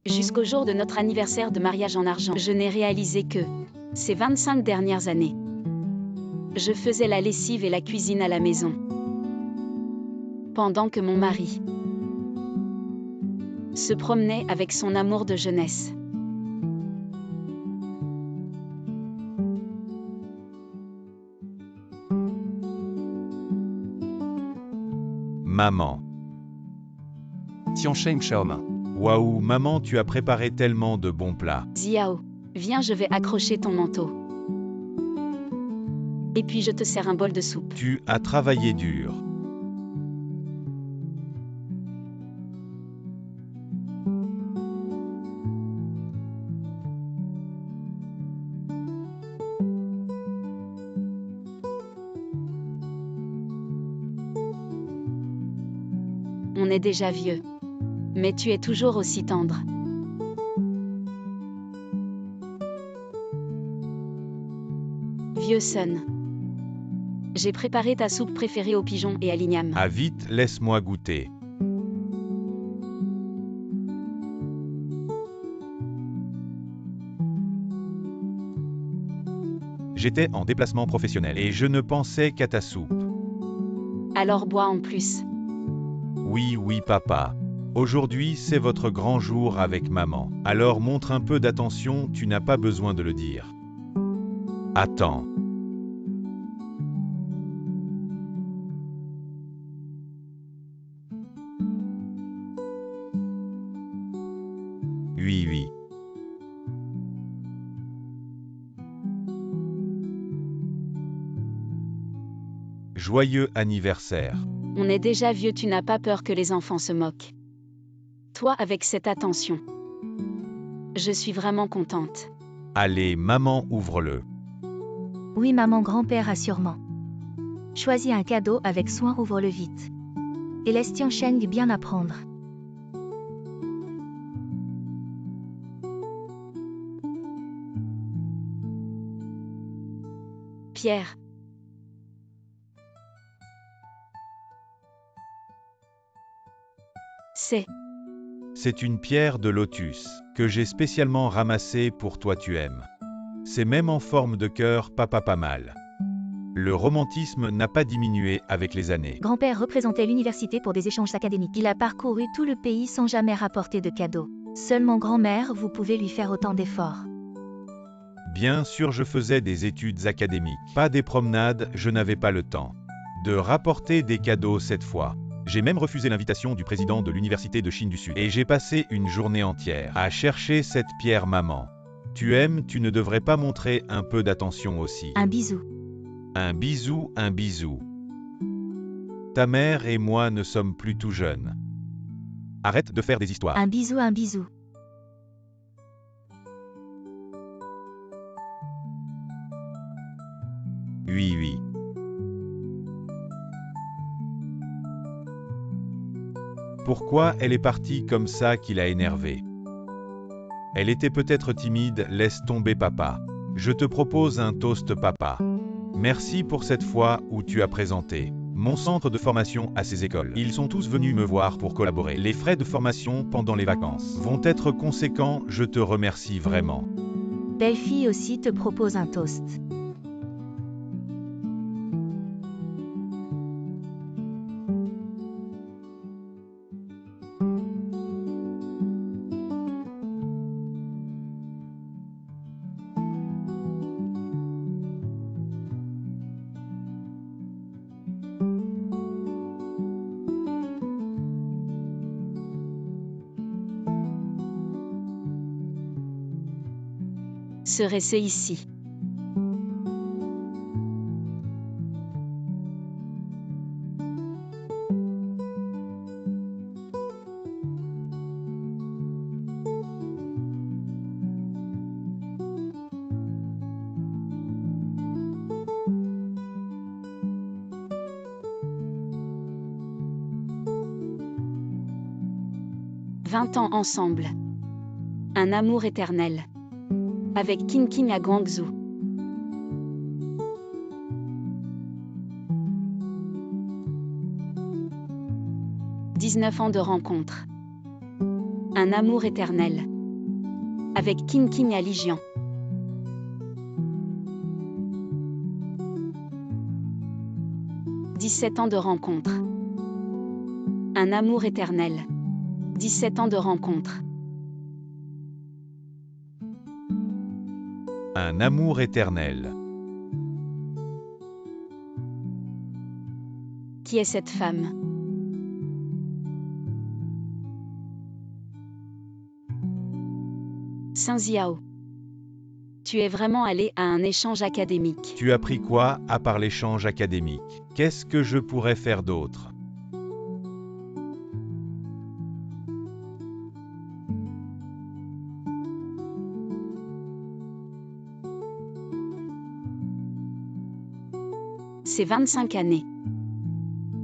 Jusqu'au jour de notre anniversaire de mariage en argent, je n'ai réalisé que ces 25 dernières années. Je faisais la lessive et la cuisine à la maison. Pendant que mon mari se promenait avec son amour de jeunesse. Maman. Tian Sheng Xiaoma. Waouh, maman, tu as préparé tellement de bons plats. Ziao, viens, je vais accrocher ton manteau. Et puis je te sers un bol de soupe. Tu as travaillé dur. On est déjà vieux. Mais tu es toujours aussi tendre. Vieux Sun. J'ai préparé ta soupe préférée aux pigeons et à l'igname. Ah vite, laisse-moi goûter. J'étais en déplacement professionnel et je ne pensais qu'à ta soupe. Alors bois en plus. Oui, oui, papa. Aujourd'hui, c'est votre grand jour avec maman. Alors montre un peu d'attention, tu n'as pas besoin de le dire. Attends. Oui, oui. Joyeux anniversaire. On est déjà vieux, tu n'as pas peur que les enfants se moquent. Toi avec cette attention. Je suis vraiment contente. Allez, maman, ouvre-le. Oui maman, grand-père assurement. Choisis un cadeau avec soin, ouvre-le vite. Et laisse Tian Sheng bien apprendre. Pierre. C'est une pierre de lotus, que j'ai spécialement ramassée pour toi, tu aimes. C'est même en forme de cœur, papa, pas mal. Le romantisme n'a pas diminué avec les années. Grand-père représentait l'université pour des échanges académiques. Il a parcouru tout le pays sans jamais rapporter de cadeaux. Seulement grand-mère, vous pouvez lui faire autant d'efforts. Bien sûr, je faisais des études académiques, pas des promenades, je n'avais pas le temps de rapporter des cadeaux cette fois. J'ai même refusé l'invitation du président de l'université de Chine du Sud. Et j'ai passé une journée entière à chercher cette pierre, maman. Tu aimes, tu ne devrais pas montrer un peu d'attention aussi. Un bisou. Un bisou, un bisou. Ta mère et moi ne sommes plus tout jeunes. Arrête de faire des histoires. Un bisou, un bisou. Oui, oui. Pourquoi elle est partie comme ça qui l'a énervée? Elle était peut-être timide, laisse tomber papa. Je te propose un toast papa. Merci pour cette fois où tu as présenté mon centre de formation à ces écoles. Ils sont tous venus me voir pour collaborer. Les frais de formation pendant les vacances vont être conséquents, je te remercie vraiment. Belle-fille aussi te propose un toast. Serait-ce ici? « 20 ans ensemble. Un amour éternel. » Avec King King à Guangzhou. « 19 ans de rencontre. Un amour éternel. avec King King Aligian. « 17 ans de rencontre. Un amour éternel. 17 ans de rencontre. Un amour éternel. Qui est cette femme? Saint Xiao. Tu es vraiment allé à un échange académique. Tu as pris quoi à part l'échange académique? Qu'est-ce que je pourrais faire d'autre? Ces 25 années.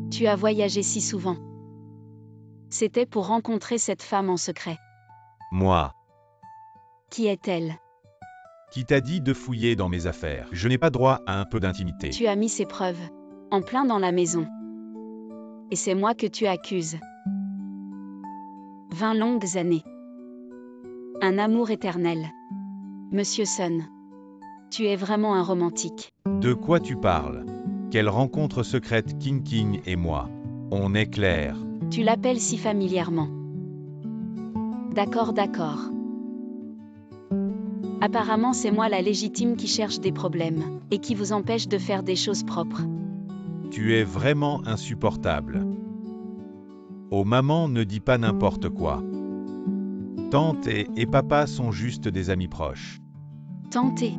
Tu as voyagé si souvent. C'était pour rencontrer cette femme en secret. Moi. Qui est-elle? Qui t'a dit de fouiller dans mes affaires? Je n'ai pas droit à un peu d'intimité. Tu as mis ces preuves en plein dans la maison. Et c'est moi que tu accuses. 20 longues années. Un amour éternel. Monsieur Sun. Tu es vraiment un romantique. De quoi tu parles? Quelle rencontre secrète King King et moi? On est clair. Tu l'appelles si familièrement. D'accord, d'accord. Apparemment c'est moi la légitime qui cherche des problèmes, et qui vous empêche de faire des choses propres. Tu es vraiment insupportable. Oh maman, ne dis pas n'importe quoi. Tante et papa sont juste des amis proches. Tenter.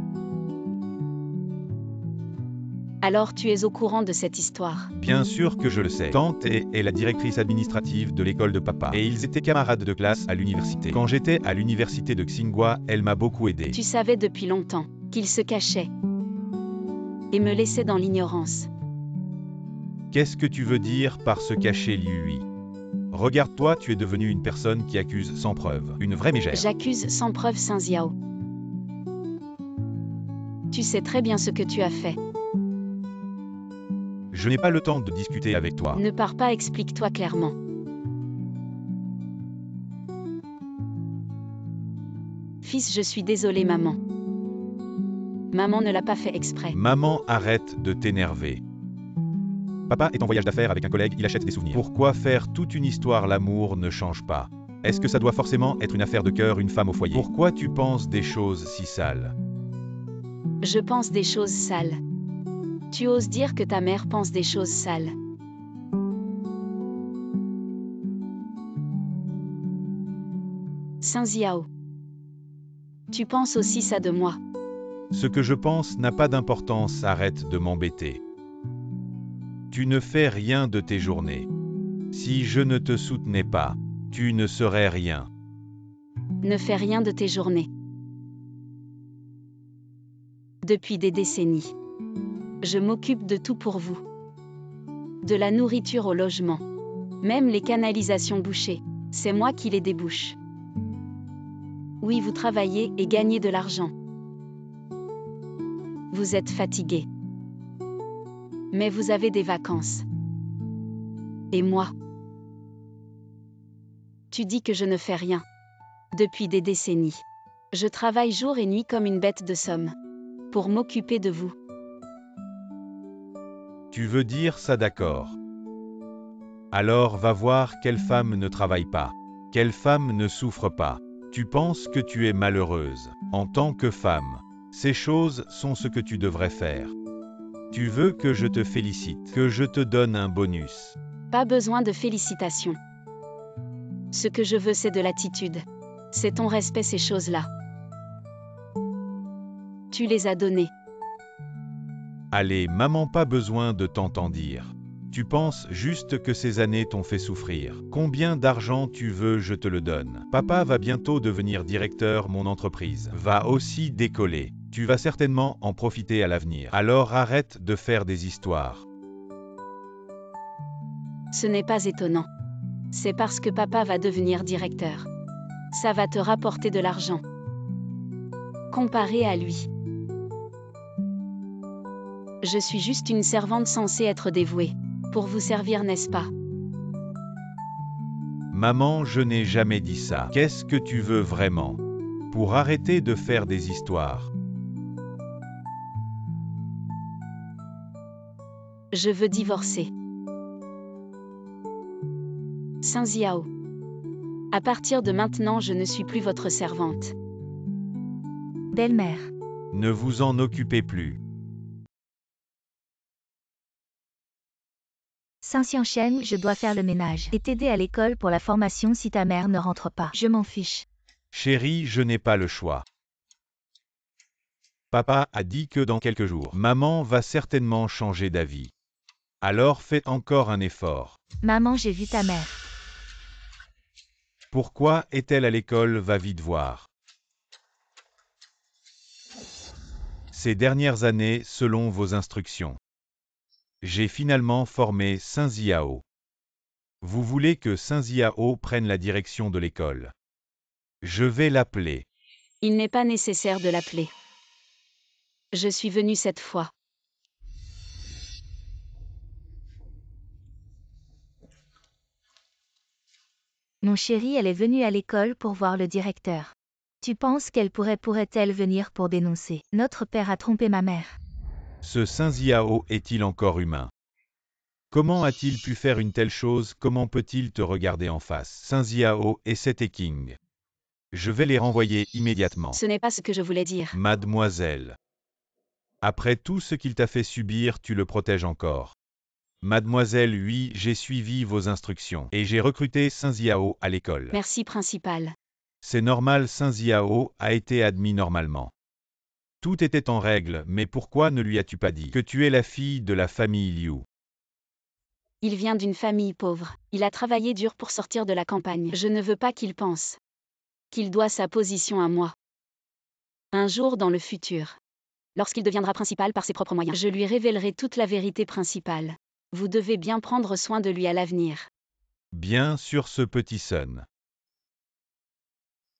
Alors tu es au courant de cette histoire. Bien sûr que je le sais. Tante est la directrice administrative de l'école de papa. Et ils étaient camarades de classe à l'université. Quand j'étais à l'université de Tsinghua, elle m'a beaucoup aidé. Tu savais depuis longtemps qu'il se cachait et me laissait dans l'ignorance. Qu'est-ce que tu veux dire par se cacher lui? Regarde-toi, tu es devenue une personne qui accuse sans preuve. Une vraie mégère. J'accuse sans preuve Saint Xiao. Tu sais très bien ce que tu as fait. Je n'ai pas le temps de discuter avec toi. Ne pars pas, explique-toi clairement. Fils, je suis désolée maman. Maman ne l'a pas fait exprès. Maman, arrête de t'énerver. Papa est en voyage d'affaires avec un collègue, il achète des souvenirs. Pourquoi faire toute une histoire? L'amour ne change pas. Est-ce que ça doit forcément être une affaire de cœur, une femme au foyer? Pourquoi tu penses des choses si sales? Je pense des choses sales. Tu oses dire que ta mère pense des choses sales. Saint Xiao. Tu penses aussi ça de moi. Ce que je pense n'a pas d'importance, arrête de m'embêter. Tu ne fais rien de tes journées. Si je ne te soutenais pas, tu ne serais rien. Ne fais rien de tes journées. Depuis des décennies. Je m'occupe de tout pour vous. De la nourriture au logement. Même les canalisations bouchées, c'est moi qui les débouche. Oui, vous travaillez et gagnez de l'argent. Vous êtes fatigué. Mais vous avez des vacances. Et moi? Tu dis que je ne fais rien. Depuis des décennies. Je travaille jour et nuit comme une bête de somme. Pour m'occuper de vous. Tu veux dire ça, d'accord. Alors va voir quelle femme ne travaille pas. Quelle femme ne souffre pas. Tu penses que tu es malheureuse. En tant que femme, ces choses sont ce que tu devrais faire. Tu veux que je te félicite, que je te donne un bonus. Pas besoin de félicitations. Ce que je veux, c'est de l'attitude. C'est ton respect, ces choses-là. Tu les as données. Allez, maman, pas besoin de t'entendre dire. Tu penses juste que ces années t'ont fait souffrir. Combien d'argent tu veux, je te le donne. Papa va bientôt devenir directeur, mon entreprise va aussi décoller. Tu vas certainement en profiter à l'avenir. Alors arrête de faire des histoires. Ce n'est pas étonnant. C'est parce que papa va devenir directeur. Ça va te rapporter de l'argent. Comparé à lui. Je suis juste une servante censée être dévouée. Pour vous servir, n'est-ce pas? Maman, je n'ai jamais dit ça. Qu'est-ce que tu veux vraiment? pour arrêter de faire des histoires. Je veux divorcer. Saint Xiao. À partir de maintenant, je ne suis plus votre servante. Belle-mère. Ne vous en occupez plus. Saint Xianchen, je dois faire le ménage et t'aider à l'école pour la formation si ta mère ne rentre pas. Je m'en fiche. Chérie, je n'ai pas le choix. Papa a dit que dans quelques jours, maman va certainement changer d'avis. Alors fais encore un effort. Maman, j'ai vu ta mère. Pourquoi est-elle à l'école? Va vite voir. Ces dernières années, selon vos instructions, j'ai finalement formé Saint Xiao. Vous voulez que Saint Xiao prenne la direction de l'école. Je vais l'appeler. Il n'est pas nécessaire de l'appeler. Je suis venue cette fois. Mon chéri, elle est venue à l'école pour voir le directeur. Tu penses qu'elle pourrait-elle venir pour dénoncer? Notre père a trompé ma mère. Ce Saint Xiao est-il encore humain? Comment a-t-il pu faire une telle chose? Comment peut-il te regarder en face? Saint Xiao et cet King. Je vais les renvoyer immédiatement. Ce n'est pas ce que je voulais dire. Mademoiselle. Après tout ce qu'il t'a fait subir, tu le protèges encore. Mademoiselle, oui, j'ai suivi vos instructions et j'ai recruté Saint Xiao à l'école. Merci, principal. C'est normal, Saint Xiao a été admis normalement. Tout était en règle, mais pourquoi ne lui as-tu pas dit que tu es la fille de la famille Liu? Il vient d'une famille pauvre. Il a travaillé dur pour sortir de la campagne. Je ne veux pas qu'il pense qu'il doit sa position à moi. Un jour dans le futur, lorsqu'il deviendra principal par ses propres moyens, je lui révélerai toute la vérité principale. Vous devez bien prendre soin de lui à l'avenir. Bien sûr, ce petit Sun.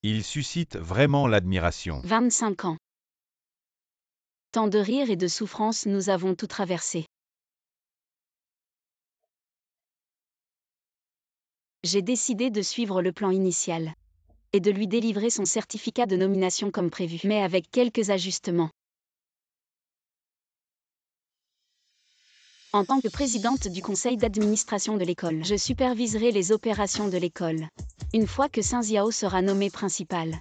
Il suscite vraiment l'admiration. 25 ans. Tant de rires et de souffrances nous avons tout traversé. J'ai décidé de suivre le plan initial et de lui délivrer son certificat de nomination comme prévu, mais avec quelques ajustements. En tant que présidente du conseil d'administration de l'école, je superviserai les opérations de l'école, une fois que Saint Xiao sera nommé principal.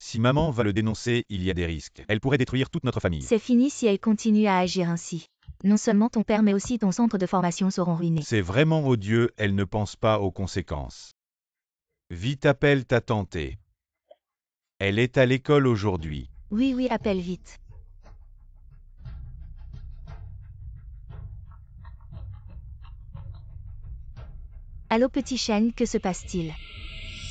Si maman va le dénoncer, il y a des risques. Elle pourrait détruire toute notre famille. C'est fini si elle continue à agir ainsi. Non seulement ton père mais aussi ton centre de formation seront ruinés. C'est vraiment odieux, elle ne pense pas aux conséquences. Vite, appelle ta tante. Elle est à l'école aujourd'hui. Oui, appelle vite. Allô petit chêne, que se passe-t-il?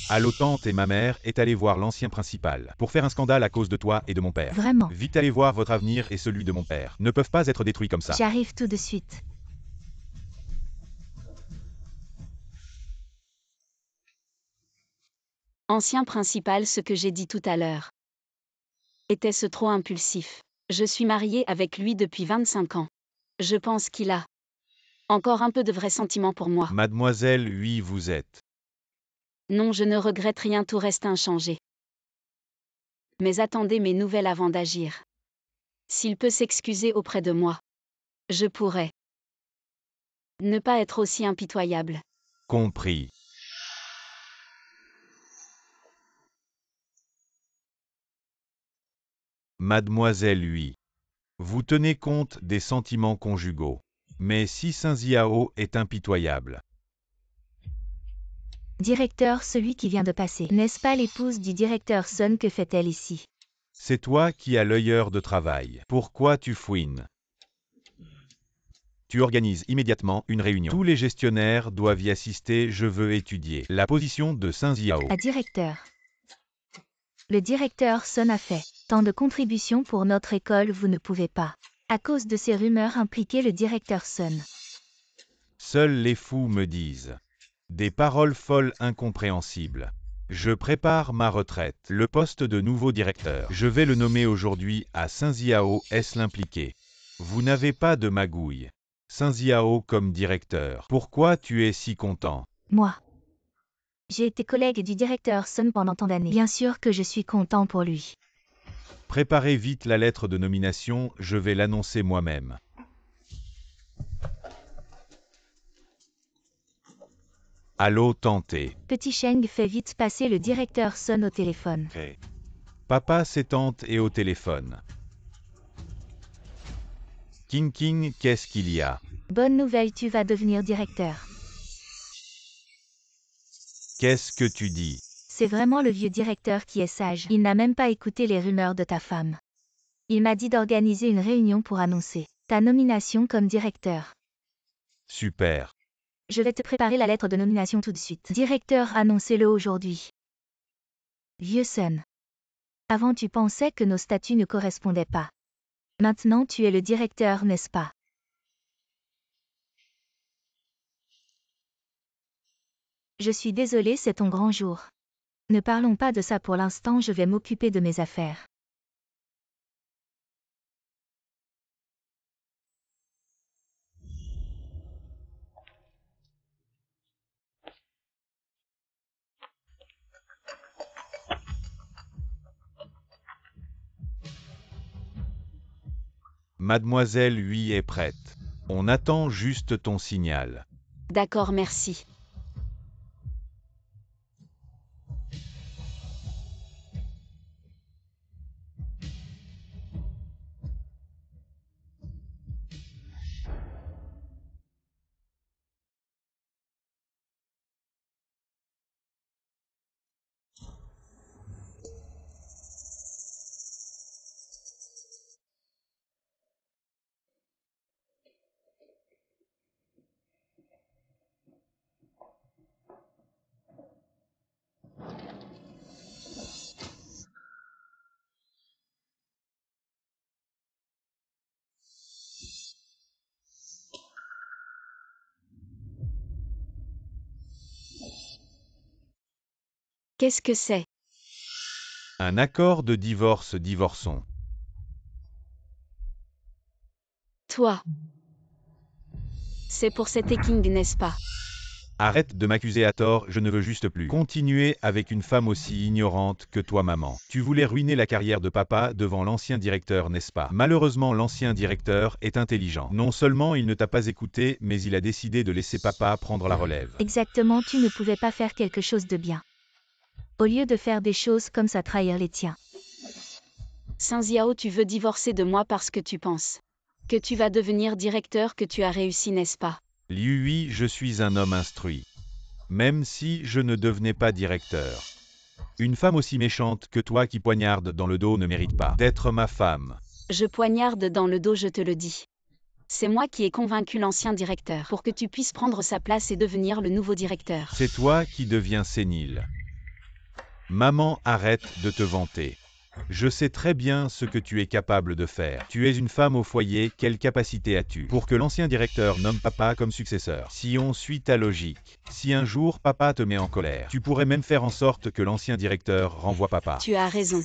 Allô, tante, et ma mère est allée voir l'ancien principal pour faire un scandale à cause de toi et de mon père. Vraiment? Vite, allez voir, votre avenir et celui de mon père ne peuvent pas être détruits comme ça. J'arrive tout de suite. Ancien principal, ce que j'ai dit tout à l'heure. Était-ce trop impulsif? Je suis mariée avec lui depuis 25 ans. Je pense qu'il a encore un peu de vrais sentiments pour moi. Mademoiselle, oui, vous êtes. Non, je ne regrette rien, tout reste inchangé. Mais attendez mes nouvelles avant d'agir. S'il peut s'excuser auprès de moi, je pourrais ne pas être aussi impitoyable. Compris. Mademoiselle, oui. Vous tenez compte des sentiments conjugaux. Mais si Saint Xiao est impitoyable. Directeur, celui qui vient de passer. N'est-ce pas l'épouse du directeur Sun? Que fait-elle ici? C'est toi qui as l'œilleur de travail. Pourquoi tu fouines? Tu organises immédiatement une réunion. Tous les gestionnaires doivent y assister. Je veux étudier la position de Saint Xiao. À directeur. Le directeur Sun a fait tant de contributions pour notre école, vous ne pouvez pas. À cause de ces rumeurs impliquées le directeur Sun. Seuls les fous me disent des paroles folles incompréhensibles. Je prépare ma retraite. Le poste de nouveau directeur. Je vais le nommer aujourd'hui à Saint Xiao. Est-ce l'impliqué? Vous n'avez pas de magouille. Saint Xiao comme directeur. Pourquoi tu es si content? Moi. J'ai été collègue du directeur Sun pendant tant d'années. Bien sûr que je suis content pour lui. Préparez vite la lettre de nomination, je vais l'annoncer moi-même. Allô, tentez. Petit Sheng fait vite passer le directeur Sun au téléphone. Papa, c'est tante et au téléphone. King King, qu'est-ce qu'il y a? Bonne nouvelle, tu vas devenir directeur. Qu'est-ce que tu dis? C'est vraiment le vieux directeur qui est sage. Il n'a même pas écouté les rumeurs de ta femme. Il m'a dit d'organiser une réunion pour annoncer ta nomination comme directeur. Super. Je vais te préparer la lettre de nomination tout de suite. Directeur, annoncez-le aujourd'hui. Vieux Sun. Avant tu pensais que nos statuts ne correspondaient pas. Maintenant tu es le directeur, n'est-ce pas? Je suis désolé, c'est ton grand jour. Ne parlons pas de ça pour l'instant, je vais m'occuper de mes affaires. Mademoiselle Hui est prête. On attend juste ton signal. D'accord, merci. Qu'est-ce que c'est? Un accord de divorce, divorçons. Toi. C'est pour cet King, n'est-ce pas? Arrête de m'accuser à tort, je ne veux juste plus continuer avec une femme aussi ignorante que toi, maman. Tu voulais ruiner la carrière de papa devant l'ancien directeur, n'est-ce pas? Malheureusement, l'ancien directeur est intelligent. Non seulement il ne t'a pas écouté, mais il a décidé de laisser papa prendre la relève. Exactement, tu ne pouvais pas faire quelque chose de bien. Au lieu de faire des choses comme ça, trahir les tiens. Saint Xiao, tu veux divorcer de moi parce que tu penses que tu vas devenir directeur, que tu as réussi, n'est-ce pas? Liu Hui, je suis un homme instruit. Même si je ne devenais pas directeur. Une femme aussi méchante que toi qui poignarde dans le dos ne mérite pas d'être ma femme. Je poignarde dans le dos, je te le dis. C'est moi qui ai convaincu l'ancien directeur pour que tu puisses prendre sa place et devenir le nouveau directeur. C'est toi qui deviens sénile. Maman, arrête de te vanter. Je sais très bien ce que tu es capable de faire. Tu es une femme au foyer, quelle capacité as-tu pour que l'ancien directeur nomme papa comme successeur? Si on suit ta logique, si un jour papa te met en colère, tu pourrais même faire en sorte que l'ancien directeur renvoie papa. Tu as raison.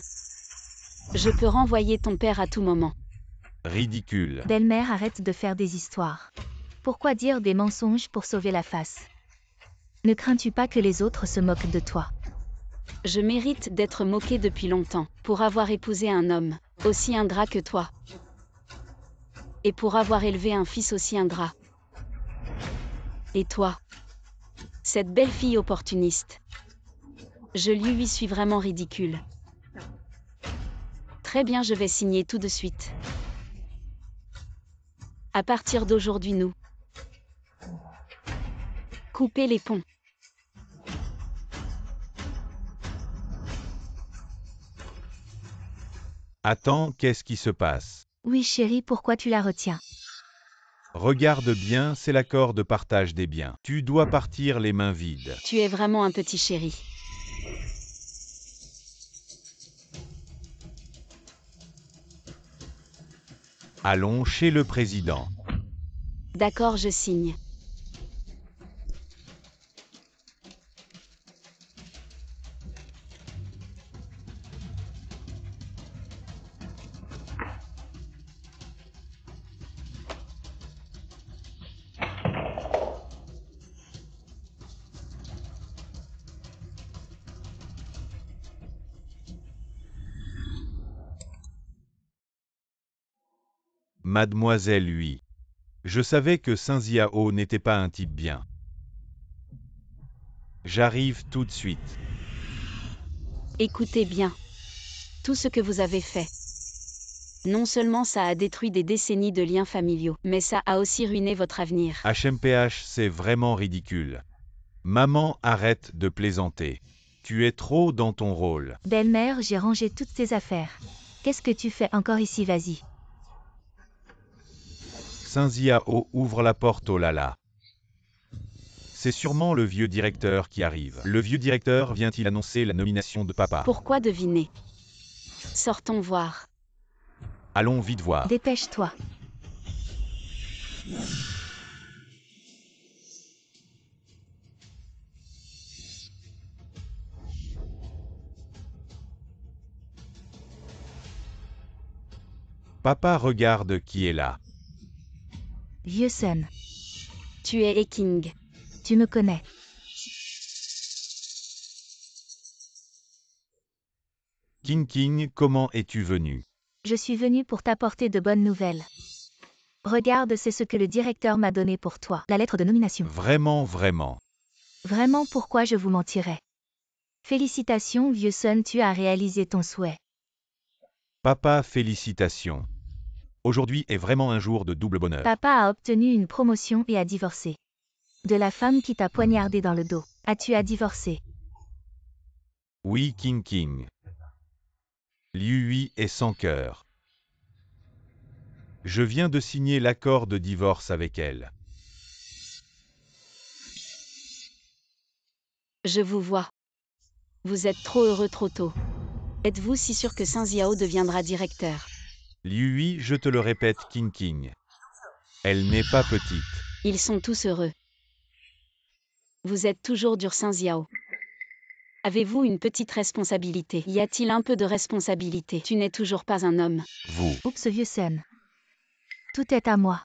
Je peux renvoyer ton père à tout moment. Ridicule. Belle-mère, arrête de faire des histoires. Pourquoi dire des mensonges pour sauver la face? Ne crains-tu pas que les autres se moquent de toi? Je mérite d'être moquée depuis longtemps, pour avoir épousé un homme aussi ingrat que toi. Et pour avoir élevé un fils aussi ingrat. Et toi? Cette belle fille opportuniste. Je lui suis vraiment ridicule. Très bien, je vais signer tout de suite. À partir d'aujourd'hui, nous couper les ponts. Attends, qu'est-ce qui se passe? Oui chérie, pourquoi tu la retiens? Regarde bien, c'est l'accord de partage des biens. Tu dois partir les mains vides. Tu es vraiment un petit chéri. Allons chez le président. D'accord, je signe. Mademoiselle Hui. Je savais que Sun Xiao n'était pas un type bien. J'arrive tout de suite. Écoutez bien. Tout ce que vous avez fait. Non seulement ça a détruit des décennies de liens familiaux, mais ça a aussi ruiné votre avenir. HMPH, c'est vraiment ridicule. Maman, arrête de plaisanter. Tu es trop dans ton rôle. Belle-mère, j'ai rangé toutes tes affaires. Qu'est-ce que tu fais encore ici, vas-y. Sun Xiao ouvre la porte, oh là là. C'est sûrement le vieux directeur qui arrive. Le vieux directeur vient-il annoncer la nomination de papa? Pourquoi deviner? Sortons voir. Allons vite voir. Dépêche-toi. Papa regarde qui est là. Vieux Sun, Tu es Eking. tu me connais. King, comment es-tu venu? Je suis venu pour t'apporter de bonnes nouvelles. Regarde, c'est ce que le directeur m'a donné pour toi. La lettre de nomination. Vraiment. Vraiment, pourquoi je vous mentirais? Félicitations, vieux Sun, tu as réalisé ton souhait. Papa, félicitations. Aujourd'hui est vraiment un jour de double bonheur. Papa a obtenu une promotion et a divorcé. De la femme qui t'a poignardé dans le dos. As-tu à divorcer? Oui, King. Liu Hui est sans cœur. Je viens de signer l'accord de divorce avec elle. Je vous vois. Vous êtes trop heureux trop tôt. Êtes-vous si sûr que Sun Xiao deviendra directeur? Liu Hui, je te le répète, King. Elle n'est pas petite. Ils sont tous heureux. Vous êtes toujours dur, Sun Xiao. Avez-vous une petite responsabilité? Y a-t-il un peu de responsabilité? Tu n'es toujours pas un homme. Vous. Oups, vieux Sun. Tout est à moi.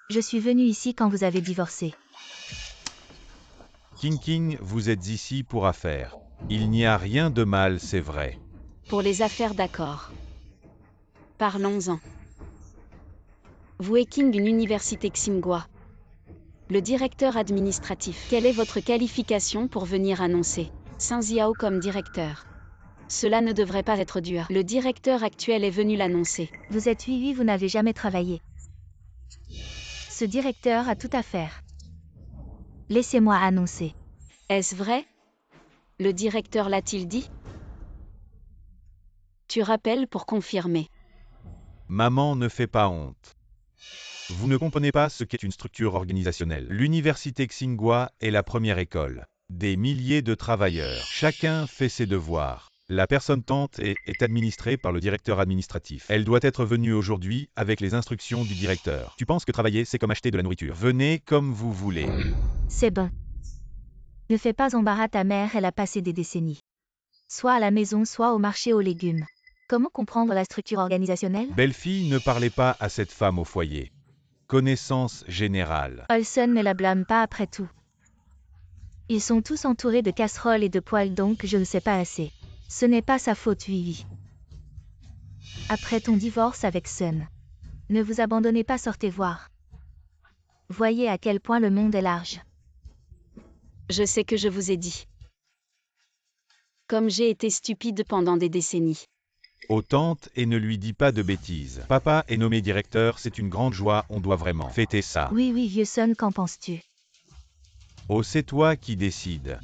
Je suis venu ici quand vous avez divorcé. King, vous êtes ici pour affaires. Il n'y a rien de mal, c'est vrai. Pour les affaires, d'accord. Parlons-en. Vous êtes King d'une université Xinghua. Le directeur administratif. Quelle est votre qualification pour venir annoncer Sun Xiao comme directeur? Cela ne devrait pas être dur. Le directeur actuel est venu l'annoncer. Vous êtes oui, vous n'avez jamais travaillé. Ce directeur a tout à faire. Laissez-moi annoncer. Est-ce vrai? Le directeur l'a-t-il dit? Tu rappelles pour confirmer. Maman ne fait pas honte. Vous ne comprenez pas ce qu'est une structure organisationnelle. L'université Xinghua est la première école. Des milliers de travailleurs. Chacun fait ses devoirs. La personne tente et est administrée par le directeur administratif. Elle doit être venue aujourd'hui avec les instructions du directeur. Tu penses que travailler, c'est comme acheter de la nourriture? Venez comme vous voulez. C'est bon. Ne fais pas embarras ta mère, elle a passé des décennies. Soit à la maison, soit au marché aux légumes. Comment comprendre la structure organisationnelle? Belle-fille, ne parlez pas à cette femme au foyer. Connaissance générale. Olson ne la blâme pas après tout. Ils sont tous entourés de casseroles et de poêles, donc je ne sais pas assez. Ce n'est pas sa faute, oui. Après ton divorce avec Sun. Ne vous abandonnez pas, sortez voir. Voyez à quel point le monde est large. Je sais que je vous ai dit. Comme j'ai été stupide pendant des décennies. Aux tantes et ne lui dis pas de bêtises. Papa est nommé directeur, c'est une grande joie, on doit vraiment fêter ça. Oui, vieux Sun, qu'en penses-tu? Oh, c'est toi qui décides.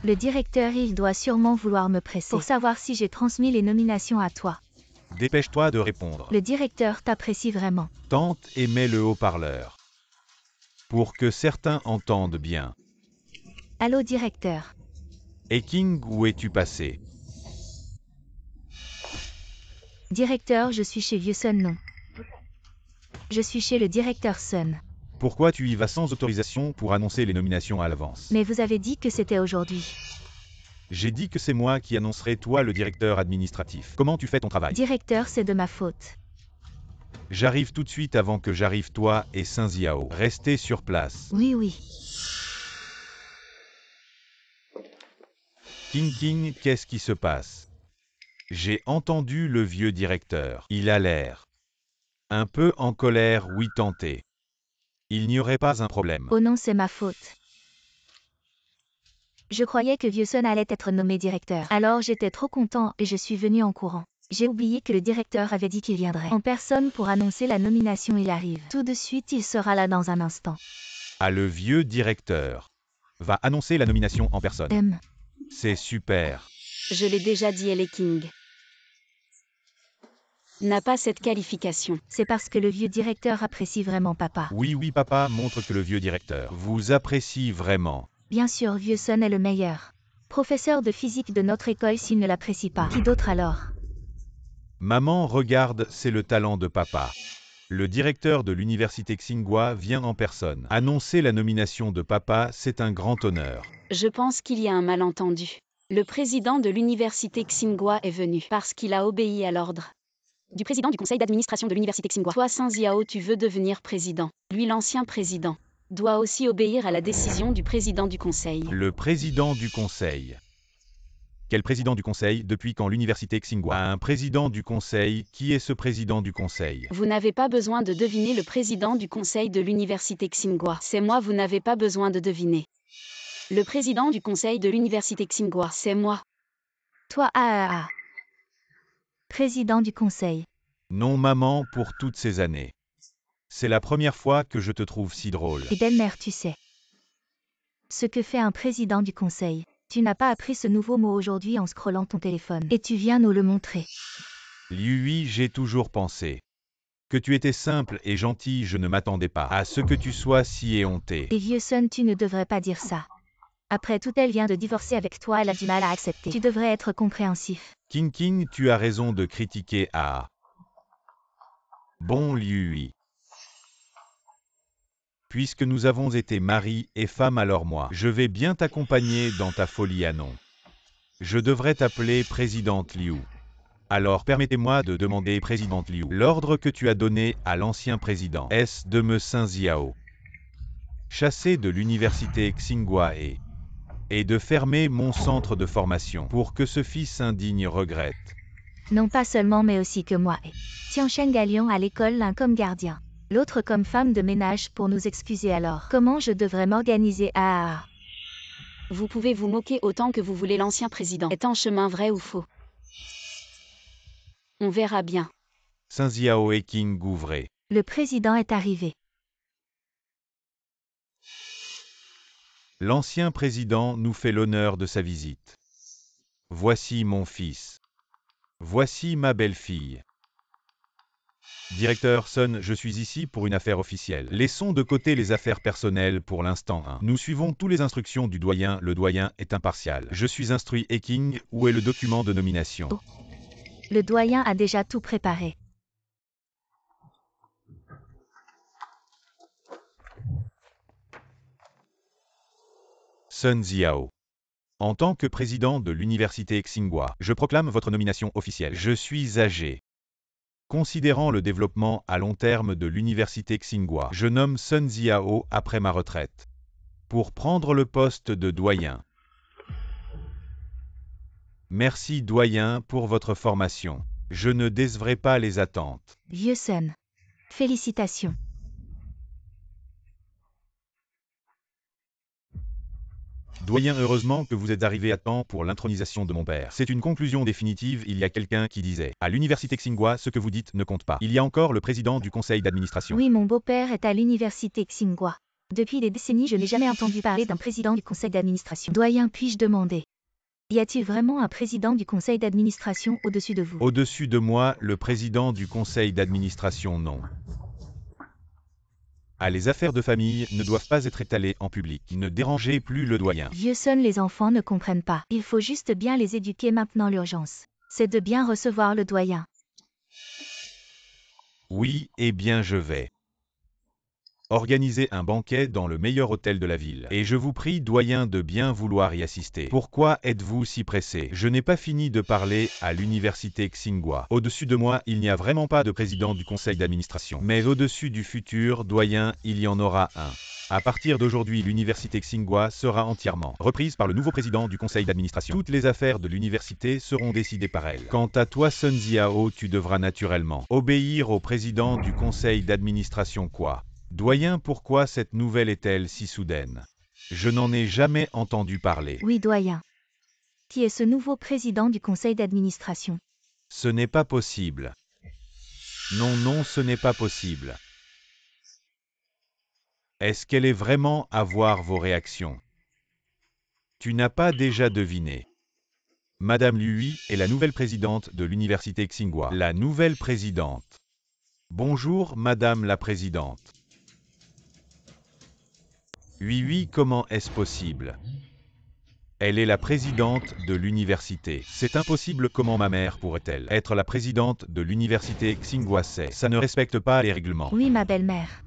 Le directeur, il doit sûrement vouloir me presser pour savoir si j'ai transmis les nominations à toi. Dépêche-toi de répondre. Le directeur t'apprécie vraiment. Tente et mets le haut-parleur. Pour que certains entendent bien. Allô, directeur. Et King, où es-tu passé? Directeur, je suis chez Vieux Sun, non. Je suis chez le directeur Sun. Pourquoi tu y vas sans autorisation pour annoncer les nominations à l'avance? Mais vous avez dit que c'était aujourd'hui. J'ai dit que c'est moi qui annoncerai, toi le directeur administratif. Comment tu fais ton travail? Directeur, c'est de ma faute. J'arrive tout de suite avant que j'arrive, toi et Sun Xiao. Restez sur place. Oui. King, qu'est-ce qui se passe? J'ai entendu le vieux directeur. Il a l'air un peu en colère, oui tenté. Il n'y aurait pas un problème. Oh non, c'est ma faute. Je croyais que Vieuxson allait être nommé directeur. Alors j'étais trop content et je suis venu en courant. J'ai oublié que le directeur avait dit qu'il viendrait en personne pour annoncer la nomination. Il arrive. Tout de suite, il sera là dans un instant. Ah, le vieux directeur va annoncer la nomination en personne. C'est super. Je l'ai déjà dit, elle est King. N'a pas cette qualification. C'est parce que le vieux directeur apprécie vraiment papa. Oui, papa montre que le vieux directeur vous apprécie vraiment. Bien sûr, Vieuxson est le meilleur. Professeur de physique de notre école, s'il ne l'apprécie pas, qui d'autre alors? Maman, regarde, c'est le talent de papa. Le directeur de l'université Tsinghua vient en personne. Annoncer la nomination de papa, c'est un grand honneur. Je pense qu'il y a un malentendu. Le président de l'université Tsinghua est venu parce qu'il a obéi à l'ordre du président du conseil d'administration de l'université Tsinghua. Toi, Sun Xiao, tu veux devenir président. Lui, l'ancien président, doit aussi obéir à la décision du président du conseil. Le président du conseil. Quel président du conseil? Depuis quand l'université Tsinghua a un président du conseil? Qui est ce président du conseil? Vous n'avez pas besoin de deviner le président du conseil de l'université Tsinghua. C'est moi, vous n'avez pas besoin de deviner. Le président du conseil de l'université Tsinghua, c'est moi. Toi, président du conseil. Non, maman, pour toutes ces années. C'est la première fois que je te trouve si drôle. Et belle-mère, tu sais ce que fait un président du conseil. Tu n'as pas appris ce nouveau mot aujourd'hui en scrollant ton téléphone. Et tu viens nous le montrer. Liu, j'ai toujours pensé que tu étais simple et gentil. Je ne m'attendais pas à ce que tu sois si éhonté. Et Vieuxson, tu ne devrais pas dire ça. Après tout, elle vient de divorcer avec toi, elle a du mal à accepter. Tu devrais être compréhensif. King, tu as raison de critiquer A. Bon, Liu. Puisque nous avons été mari et femme, alors moi, je vais bien t'accompagner dans ta folie à non. Je devrais t'appeler présidente Liu. Alors permettez-moi de demander, présidente Liu, l'ordre que tu as donné à l'ancien président est de me Sun Xiao chasser de l'université Tsinghua et de fermer mon centre de formation pour que ce fils indigne regrette. Non pas seulement mais aussi que moi et Tiancheng allions à l'école, l'un comme gardien, l'autre comme femme de ménage pour nous excuser. Alors, comment je devrais m'organiser? Vous pouvez vous moquer autant que vous voulez, l'ancien président est en chemin, vrai ou faux? On verra bien. Sun Xiao et King Gouvré. Le président est arrivé. L'ancien président nous fait l'honneur de sa visite. Voici mon fils. Voici ma belle-fille. Directeur Sun, je suis ici pour une affaire officielle. Laissons de côté les affaires personnelles pour l'instant. Nous suivons toutes les instructions du doyen. Le doyen est impartial. Je suis instruit. Et King, où est le document de nomination? Le doyen a déjà tout préparé. Sun Xiao. En tant que président de l'université Tsinghua, je proclame votre nomination officielle. Je suis âgé. Considérant le développement à long terme de l'université Tsinghua, je nomme Sun Xiao après ma retraite pour prendre le poste de doyen. Merci doyen pour votre formation. Je ne décevrai pas les attentes. Vieuxson. Félicitations. Doyen, heureusement que vous êtes arrivé à temps pour l'intronisation de mon père. C'est une conclusion définitive. Il y a quelqu'un qui disait à l'université Tsinghua, ce que vous dites ne compte pas. Il y a encore le président du conseil d'administration. Oui, mon beau-père est à l'université Tsinghua. Depuis des décennies, je n'ai jamais entendu parler d'un président du conseil d'administration. Doyen, puis-je demander, y a-t-il vraiment un président du conseil d'administration au-dessus de vous? Au-dessus de moi, le président du conseil d'administration, non. Les affaires de famille ne doivent pas être étalées en public. Ne dérangez plus le doyen. Vieuxson, les enfants ne comprennent pas. Il faut juste bien les éduquer maintenant. L'urgence, c'est de bien recevoir le doyen. Oui, eh bien je vais organiser un banquet dans le meilleur hôtel de la ville. Et je vous prie, doyen, de bien vouloir y assister. Pourquoi êtes-vous si pressé? Je n'ai pas fini de parler à l'université Tsinghua. Au-dessus de moi, il n'y a vraiment pas de président du conseil d'administration. Mais au-dessus du futur doyen, il y en aura un. À partir d'aujourd'hui, l'université Tsinghua sera entièrement reprise par le nouveau président du conseil d'administration. Toutes les affaires de l'université seront décidées par elle. Quant à toi, Sun Xiao, tu devras naturellement obéir au président du conseil d'administration. Quoi? Doyen, pourquoi cette nouvelle est-elle si soudaine? Je n'en ai jamais entendu parler. Oui, doyen. Qui est ce nouveau président du conseil d'administration? Ce n'est pas possible. Non, non, ce n'est pas possible. Est-ce qu'elle est vraiment à voir vos réactions? Tu n'as pas déjà deviné. Madame Lui est la nouvelle présidente de l'université Tsinghua. La nouvelle présidente. Bonjour, Madame la présidente. Oui, comment est-ce possible? Elle est la présidente de l'université. C'est impossible, comment ma mère pourrait-elle être la présidente de l'université Tsinghua? Ça ne respecte pas les règlements. Oui, ma belle-mère.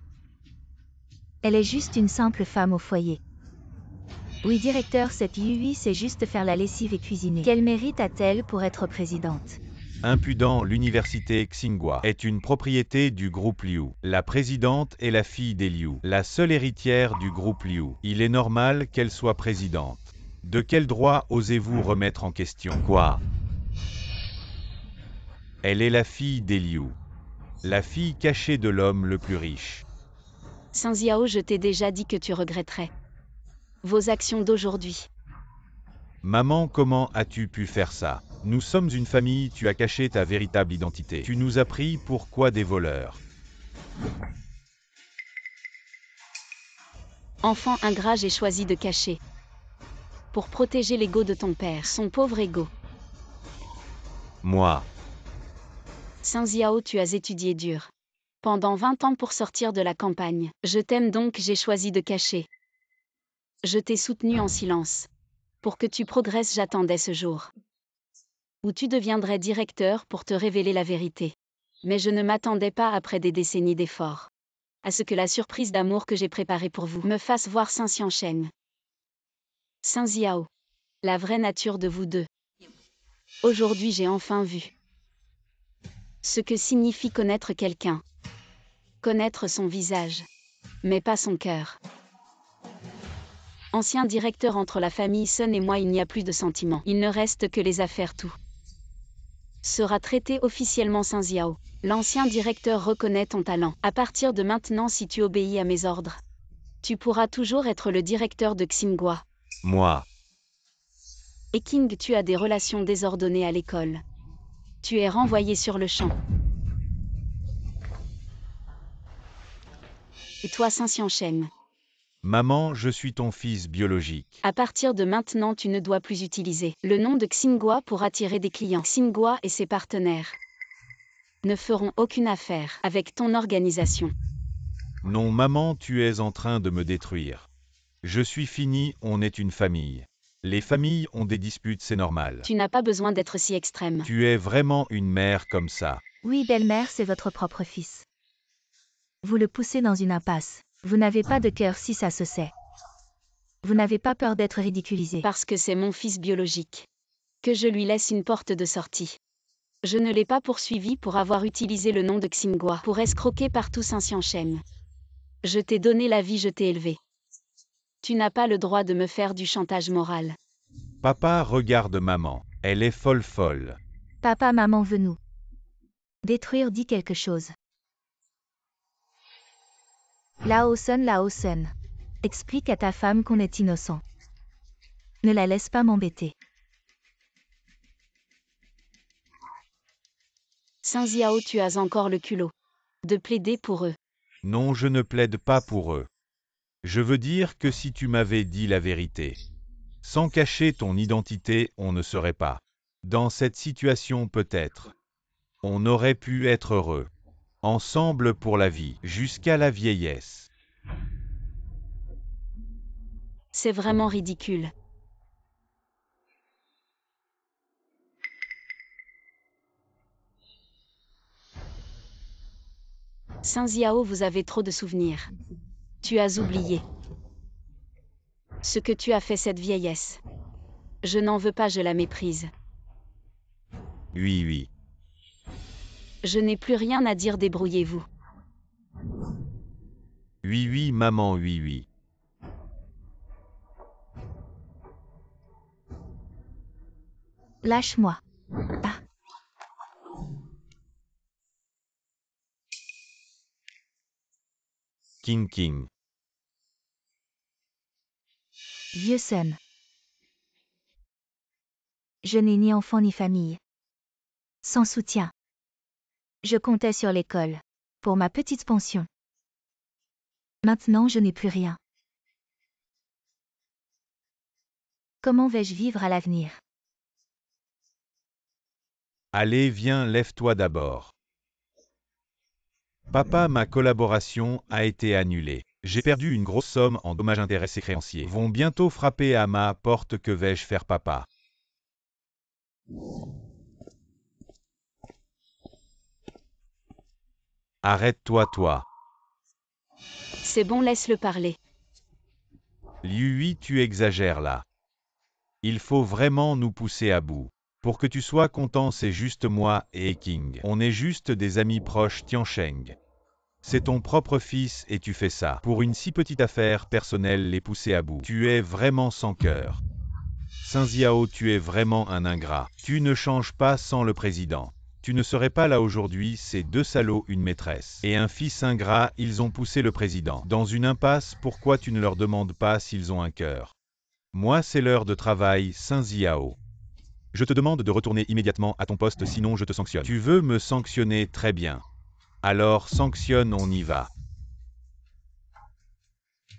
Elle est juste une simple femme au foyer. Oui, directeur, cette Yui sait juste faire la lessive et cuisiner. Quel mérite a-t-elle pour être présidente? Impudent, l'université Tsinghua est une propriété du groupe Liu. La présidente est la fille des Liu, la seule héritière du groupe Liu. Il est normal qu'elle soit présidente. De quel droit osez-vous remettre en question? Quoi? Elle est la fille des Liu, la fille cachée de l'homme le plus riche. Sun Xiao, je t'ai déjà dit que tu regretterais vos actions d'aujourd'hui. Maman, comment as-tu pu faire ça? Nous sommes une famille, tu as caché ta véritable identité. Tu nous as pris pour quoi, des voleurs? Enfant ingrat, j'ai choisi de cacher. Pour protéger l'ego de ton père, son pauvre ego. Moi. Sun Xiao, tu as étudié dur. Pendant 20 ans pour sortir de la campagne. Je t'aime donc, j'ai choisi de cacher. Je t'ai soutenu en silence. Pour que tu progresses, j'attendais ce jour où tu deviendrais directeur pour te révéler la vérité. Mais je ne m'attendais pas, après des décennies d'efforts, à ce que la surprise d'amour que j'ai préparée pour vous me fasse voir Sun Xiansheng. Sun Xiao, la vraie nature de vous deux. Aujourd'hui, j'ai enfin vu ce que signifie connaître quelqu'un. Connaître son visage, mais pas son cœur. Ancien directeur, entre la famille Sun et moi, il n'y a plus de sentiments. Il ne reste que les affaires. Tout sera traité officiellement. Sun Xiao, l'ancien directeur reconnaît ton talent. À partir de maintenant, si tu obéis à mes ordres, tu pourras toujours être le directeur de Tsinghua. Moi. Et King, tu as des relations désordonnées à l'école. Tu es renvoyé sur le champ. Et toi, Sun Xiansheng, Maman, je suis ton fils biologique. à partir de maintenant, tu ne dois plus utiliser le nom de Tsinghua pour attirer des clients. Tsinghua et ses partenaires ne feront aucune affaire avec ton organisation. Non, maman, tu es en train de me détruire. Je suis fini, on est une famille. Les familles ont des disputes, c'est normal. Tu n'as pas besoin d'être si extrême. Tu es vraiment une mère comme ça. Oui, belle-mère, c'est votre propre fils. Vous le poussez dans une impasse. Vous n'avez pas de cœur si ça se sait. Vous n'avez pas peur d'être ridiculisé. Parce que c'est mon fils biologique. Que je lui laisse une porte de sortie. Je ne l'ai pas poursuivi pour avoir utilisé le nom de Tsinghua pour escroquer partout Sun Xiansheng. Je t'ai donné la vie, je t'ai élevé. Tu n'as pas le droit de me faire du chantage moral. Papa, regarde maman. Elle est folle. Papa, maman veut nous détruire, dit quelque chose. Lao Sun, explique à ta femme qu'on est innocent. Ne la laisse pas m'embêter. Sun Xiao, tu as encore le culot de plaider pour eux. Non, je ne plaide pas pour eux. Je veux dire que si tu m'avais dit la vérité, sans cacher ton identité, on ne serait pas dans cette situation. Peut-être on aurait pu être heureux, ensemble pour la vie, jusqu'à la vieillesse. C'est vraiment ridicule. Sun Xiao, vous avez trop de souvenirs. Tu as oublié ce que tu as fait cette vieillesse. Je n'en veux pas, je la méprise. Oui. Je n'ai plus rien à dire, débrouillez-vous. Oui, maman, oui. Lâche-moi. Ah, King. vieux Sun. Je n'ai ni enfant ni famille. Sans soutien. Je comptais sur l'école. Pour ma petite pension. Maintenant je n'ai plus rien. Comment vais-je vivre à l'avenir? Allez, viens, lève-toi d'abord. Papa, ma collaboration a été annulée. J'ai perdu une grosse somme en dommages intérêts et créanciers. Vont bientôt frapper à ma porte. Que vais-je faire, papa? Arrête-toi, toi. C'est bon, laisse-le parler. Liu, tu exagères là. Il faut vraiment nous pousser à bout. Pour que tu sois content, c'est juste moi et King. On est juste des amis proches, Tiansheng. C'est ton propre fils et tu fais ça. Pour une si petite affaire personnelle, les pousser à bout. Tu es vraiment sans cœur. Sun Ziao, tu es vraiment un ingrat. Tu ne changes pas sans le président. Tu ne serais pas là aujourd'hui, ces deux salauds, une maîtresse et un fils ingrat, ils ont poussé le président dans une impasse. Pourquoi tu ne leur demandes pas s'ils ont un cœur? Moi, c'est l'heure de travail, Sun Ziao. Je te demande de retourner immédiatement à ton poste, sinon je te sanctionne. Tu veux me sanctionner? Très bien. Alors sanctionne, on y va.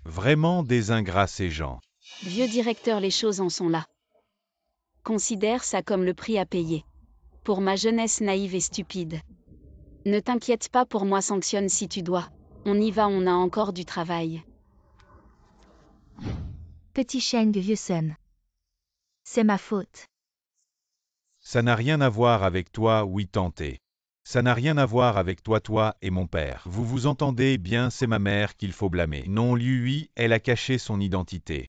Vraiment des ingrats ces gens. Vieux directeur, les choses en sont là. Considère ça comme le prix à payer. Pour ma jeunesse naïve et stupide. Ne t'inquiète pas pour moi, sanctionne si tu dois. On y va, on a encore du travail. Petit Sheng, vieux Sun. C'est ma faute. Ça n'a rien à voir avec toi, oui tenté. Ça n'a rien à voir avec toi et mon père. Vous vous entendez bien, c'est ma mère qu'il faut blâmer. Non, lui, elle a caché son identité.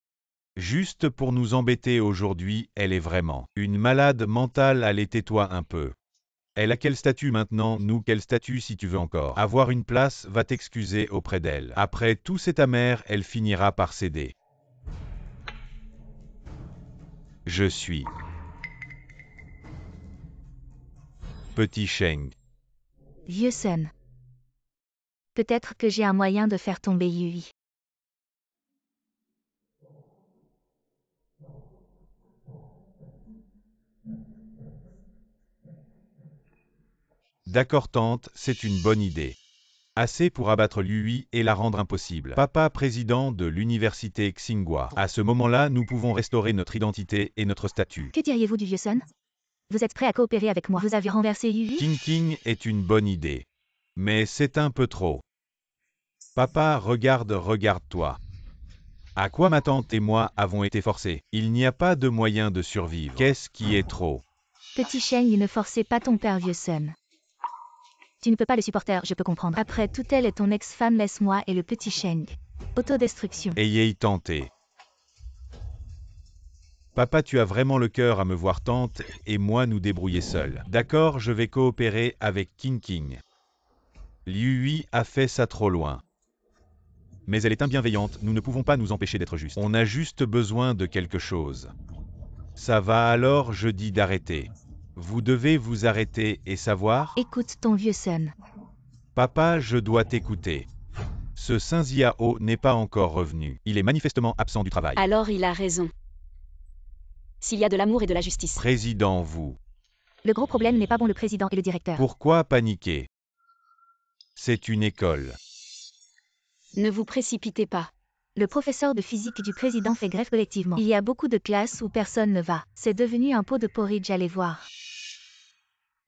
Juste pour nous embêter aujourd'hui, elle est vraiment une malade mentale. Allez, tais-toi un peu. Elle a quel statut maintenant? Nous, quel statut si tu veux encore avoir une place? Va t'excuser auprès d'elle. Après tout, c'est ta mère, elle finira par céder. Je suis Petit Sheng. Vieux Sun. Peut-être que j'ai un moyen de faire tomber Yui. D'accord tante, c'est une bonne idée. Assez pour abattre Lui et la rendre impossible. Papa président de l'université Tsinghua. À ce moment-là, nous pouvons restaurer notre identité et notre statut. Que diriez-vous du vieux Sun? Vous êtes prêt à coopérer avec moi? Vous avez renversé Yui? King est une bonne idée. Mais c'est un peu trop. Papa, regarde-toi. À quoi ma tante et moi avons été forcés? Il n'y a pas de moyen de survivre. Qu'est-ce qui est trop? Petit Sheng, ne forcez pas ton père, vieux Sun. Tu ne peux pas le supporter, je peux comprendre. Après tout, elle est ton ex-femme, laisse-moi et le petit Sheng. Autodestruction. Ayez tenté. Papa, tu as vraiment le cœur à me voir tante et moi nous débrouiller seuls. D'accord, je vais coopérer avec King. Liu a fait ça trop loin. Mais elle est imbienveillante, nous ne pouvons pas nous empêcher d'être justes. On a juste besoin de quelque chose. Ça va alors, je dis d'arrêter. Vous devez vous arrêter et savoir? Écoute ton vieux Sun. Papa, je dois t'écouter. Ce Sun Ziao n'est pas encore revenu. Il est manifestement absent du travail. Alors il a raison. S'il y a de l'amour et de la justice. Président, vous. Le gros problème n'est pas bon le président et le directeur. Pourquoi paniquer? C'est une école. Ne vous précipitez pas. Le professeur de physique du président fait grève collectivement. Il y a beaucoup de classes où personne ne va. C'est devenu un pot de porridge, allez voir.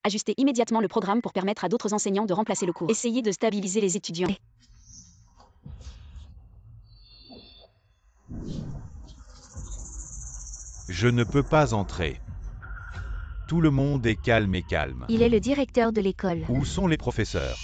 Ajustez immédiatement le programme pour permettre à d'autres enseignants de remplacer le cours. Essayez de stabiliser les étudiants. Je ne peux pas entrer. Tout le monde est calme. Il est le directeur de l'école. Où sont les professeurs?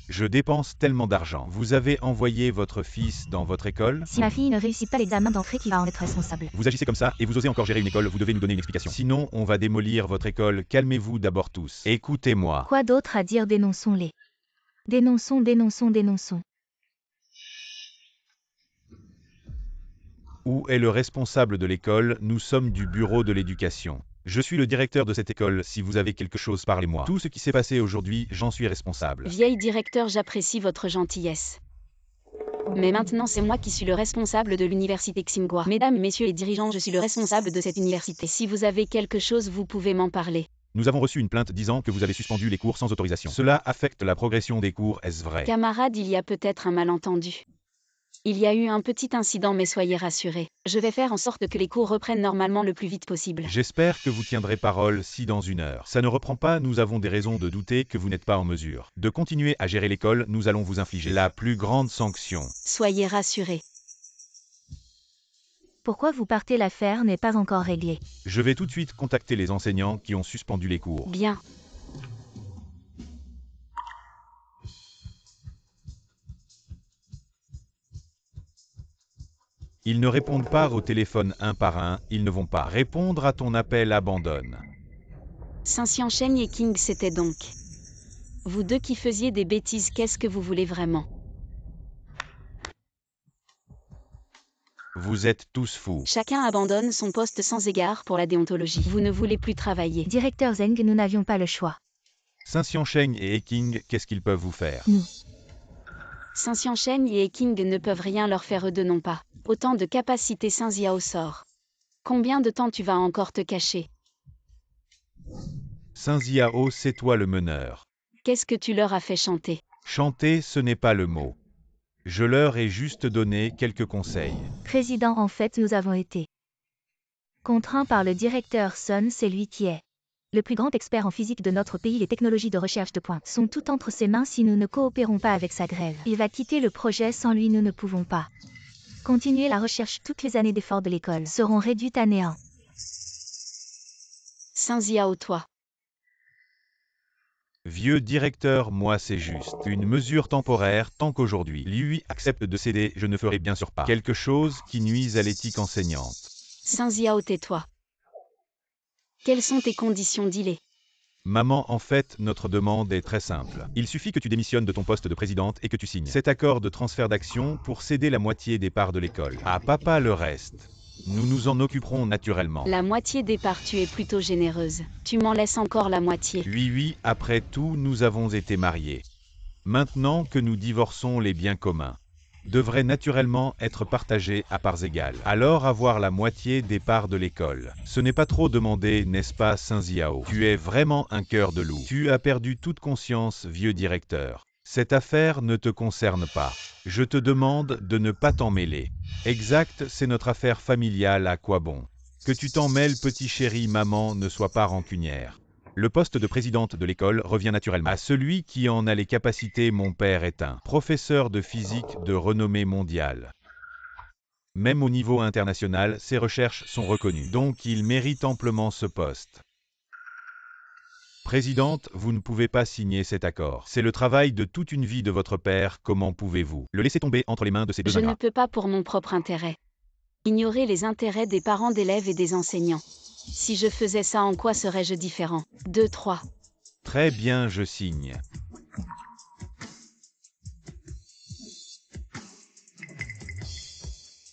Je dépense tellement d'argent. Vous avez envoyé votre fils dans votre école? Si ma fille ne réussit pas l'examen d'entrée, qui va en être responsable? Vous agissez comme ça et vous osez encore gérer une école, vous devez nous donner une explication. Sinon, on va démolir votre école. Calmez-vous d'abord tous. Écoutez-moi. Quoi d'autre à dire? Dénonçons-les. Dénonçons. Où est le responsable de l'école? Nous sommes du bureau de l'éducation. Je suis le directeur de cette école, si vous avez quelque chose, parlez-moi. Tout ce qui s'est passé aujourd'hui, j'en suis responsable. Vieil directeur, j'apprécie votre gentillesse. Mais maintenant c'est moi qui suis le responsable de l'université Xinghua. Mesdames, messieurs les dirigeants, je suis le responsable de cette université. Si vous avez quelque chose, vous pouvez m'en parler. Nous avons reçu une plainte disant que vous avez suspendu les cours sans autorisation. Cela affecte la progression des cours, est-ce vrai? Camarades, il y a peut-être un malentendu. Il y a eu un petit incident, mais soyez rassurés. Je vais faire en sorte que les cours reprennent normalement le plus vite possible. J'espère que vous tiendrez parole si dans une heure ça ne reprend pas, nous avons des raisons de douter que vous n'êtes pas en mesure de continuer à gérer l'école. Nous allons vous infliger la plus grande sanction. Soyez rassurés. Pourquoi vous partez? L'affaire n'est pas encore réglée. Je vais tout de suite contacter les enseignants qui ont suspendu les cours. Bien. Ils ne répondent pas au téléphone un par un, ils ne vont pas répondre à ton appel, abandonne. Saint-Xiansheng et King, c'était donc vous deux qui faisiez des bêtises. Qu'est-ce que vous voulez vraiment? Vous êtes tous fous. Chacun abandonne son poste sans égard pour la déontologie. Vous ne voulez plus travailler. Directeur Zeng, nous n'avions pas le choix. Saint-Xiansheng et Eking, qu'est-ce qu'ils peuvent vous faire? Nous. Saint-Xiansheng et King ne peuvent rien leur faire, eux deux non pas. Autant de capacités Saint Ziao sort. Combien de temps tu vas encore te cacher? Saint Ziao, c'est toi le meneur. Qu'est-ce que tu leur as fait chanter? Chanter, ce n'est pas le mot. Je leur ai juste donné quelques conseils. Président, en fait, nous avons été contraints par le directeur Sun, c'est lui qui est le plus grand expert en physique de notre pays. Les technologies de recherche de pointe sont toutes entre ses mains. Si nous ne coopérons pas avec sa grève, il va quitter le projet. Sans lui, nous ne pouvons pas continuer la recherche. Toutes les années d'efforts de l'école seront réduites à néant. Saint Ziao, toi. Vieux directeur, moi c'est juste une mesure temporaire tant qu'aujourd'hui lui accepte de céder, je ne ferai bien sûr pas quelque chose qui nuise à l'éthique enseignante. Saint Ziao, tais-toi. Quelles sont tes conditions? Dis-les. Maman, en fait, notre demande est très simple. Il suffit que tu démissionnes de ton poste de présidente et que tu signes cet accord de transfert d'action pour céder la moitié des parts de l'école. À papa le reste. Nous nous en occuperons naturellement. La moitié des parts, tu es plutôt généreuse. Tu m'en laisses encore la moitié. Oui, après tout, nous avons été mariés. Maintenant que nous divorçons, les biens communs devraient naturellement être partagés à parts égales. Alors avoir la moitié des parts de l'école. Ce n'est pas trop demandé, n'est-ce pas, Saint Ziao? Tu es vraiment un cœur de loup. Tu as perdu toute conscience, vieux directeur. Cette affaire ne te concerne pas. Je te demande de ne pas t'en mêler. Exact, c'est notre affaire familiale, à quoi bon? Que tu t'en mêles, petit chéri, maman, ne sois pas rancunière. Le poste de présidente de l'école revient naturellement à celui qui en a les capacités. Mon père est un professeur de physique de renommée mondiale. Même au niveau international, ses recherches sont reconnues, donc il mérite amplement ce poste. Présidente, vous ne pouvez pas signer cet accord. C'est le travail de toute une vie de votre père, comment pouvez-vous le laisser tomber entre les mains de ces deux Je ne ingrats? peux pas pour mon propre intérêt. Ignorer les intérêts des parents d'élèves et des enseignants. Si je faisais ça, en quoi serais-je différent? 2, 3. Très bien, je signe.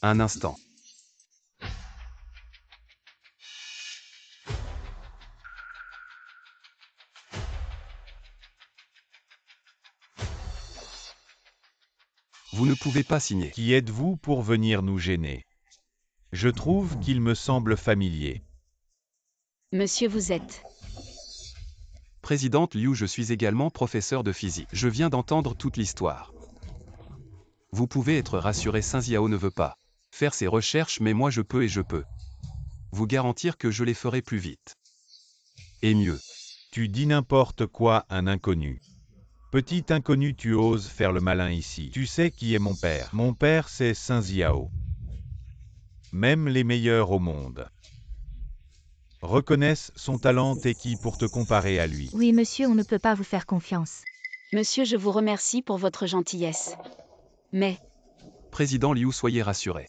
Un instant. Vous ne pouvez pas signer. Qui êtes-vous pour venir nous gêner? Je trouve qu'il me semble familier. Monsieur, vous êtes. Présidente Liu, je suis également professeur de physique. Je viens d'entendre toute l'histoire. Vous pouvez être rassuré, Saint Ziao ne veut pas faire ses recherches, mais moi je peux et je peux vous garantir que je les ferai plus vite. Et mieux. Tu dis n'importe quoi, un inconnu. Petit inconnu, tu oses faire le malin ici. Tu sais qui est mon père? Mon père, c'est Saint Ziao. Même les meilleurs au monde reconnaissent son talent, et qui pour te comparer à lui? Oui, monsieur, on ne peut pas vous faire confiance. Monsieur, je vous remercie pour votre gentillesse. Mais, Président Liu, soyez rassuré.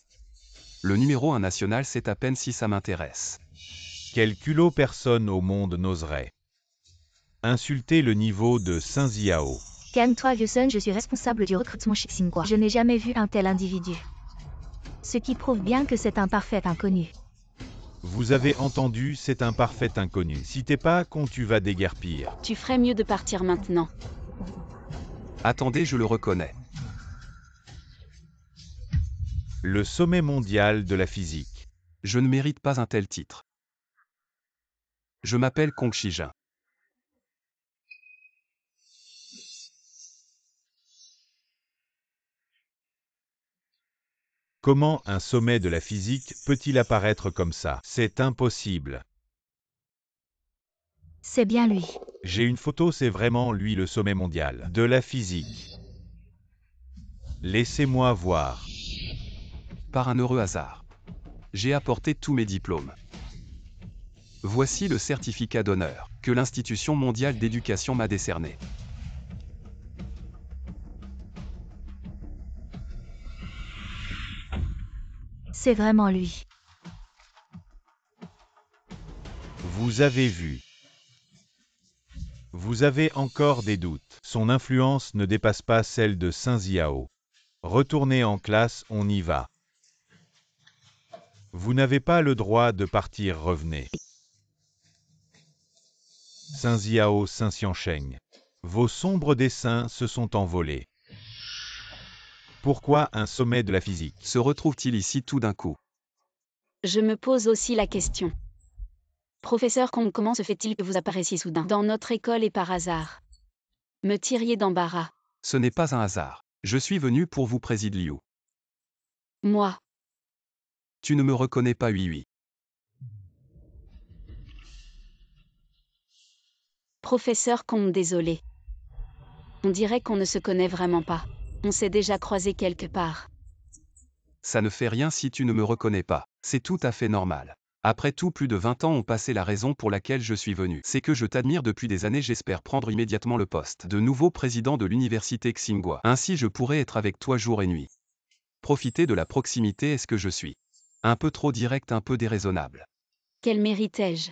Le numéro 1 national, c'est à peine si ça m'intéresse. Quel culot, personne au monde n'oserait insulter le niveau de Saint Ziao. Calme-toi, vieux Sun, je suis responsable du recrutement chez Xinghua. Je n'ai jamais vu un tel individu. Ce qui prouve bien que c'est un parfait inconnu. Vous avez entendu, c'est un parfait inconnu. Si t'es pas con, tu vas déguerpir. Tu ferais mieux de partir maintenant. Attendez, je le reconnais. Le sommet mondial de la physique. Je ne mérite pas un tel titre. Je m'appelle Kong Shijin. Comment un sommet de la physique peut-il apparaître comme ça? C'est impossible. C'est bien lui. J'ai une photo, c'est vraiment lui le sommet mondial de la physique. Laissez-moi voir. Par un heureux hasard. J'ai apporté tous mes diplômes. Voici le certificat d'honneur que l'Institution mondiale d'éducation m'a décerné. C'est vraiment lui. Vous avez vu. Vous avez encore des doutes. Son influence ne dépasse pas celle de Saint Ziao. Retournez en classe, on y va. Vous n'avez pas le droit de partir, revenez. Saint Ziao, Saint Xiansheng. Vos sombres desseins se sont envolés. Pourquoi un sommet de la physique Se retrouve-t-il ici tout d'un coup? Je me pose aussi la question. Professeur Kong, comment se fait-il que vous apparaissiez soudain dans notre école et par hasard? Me tiriez d'embarras. Ce n'est pas un hasard. Je suis venu pour vous, Président Liu. Moi, Tu ne me reconnais pas, oui. professeur Kong, désolé. On dirait qu'on ne se connaît vraiment pas. On s'est déjà croisé quelque part. Ça ne fait rien si tu ne me reconnais pas. C'est tout à fait normal. Après tout, plus de 20 ans ont passé. La raison pour laquelle je suis venu, c'est que je t'admire depuis des années. J'espère prendre immédiatement le poste de nouveau président de l'université Tsinghua. Ainsi je pourrai être avec toi jour et nuit. Profiter de la proximité. Est-ce que je suis un peu trop direct, un peu déraisonnable? Quel méritais-je?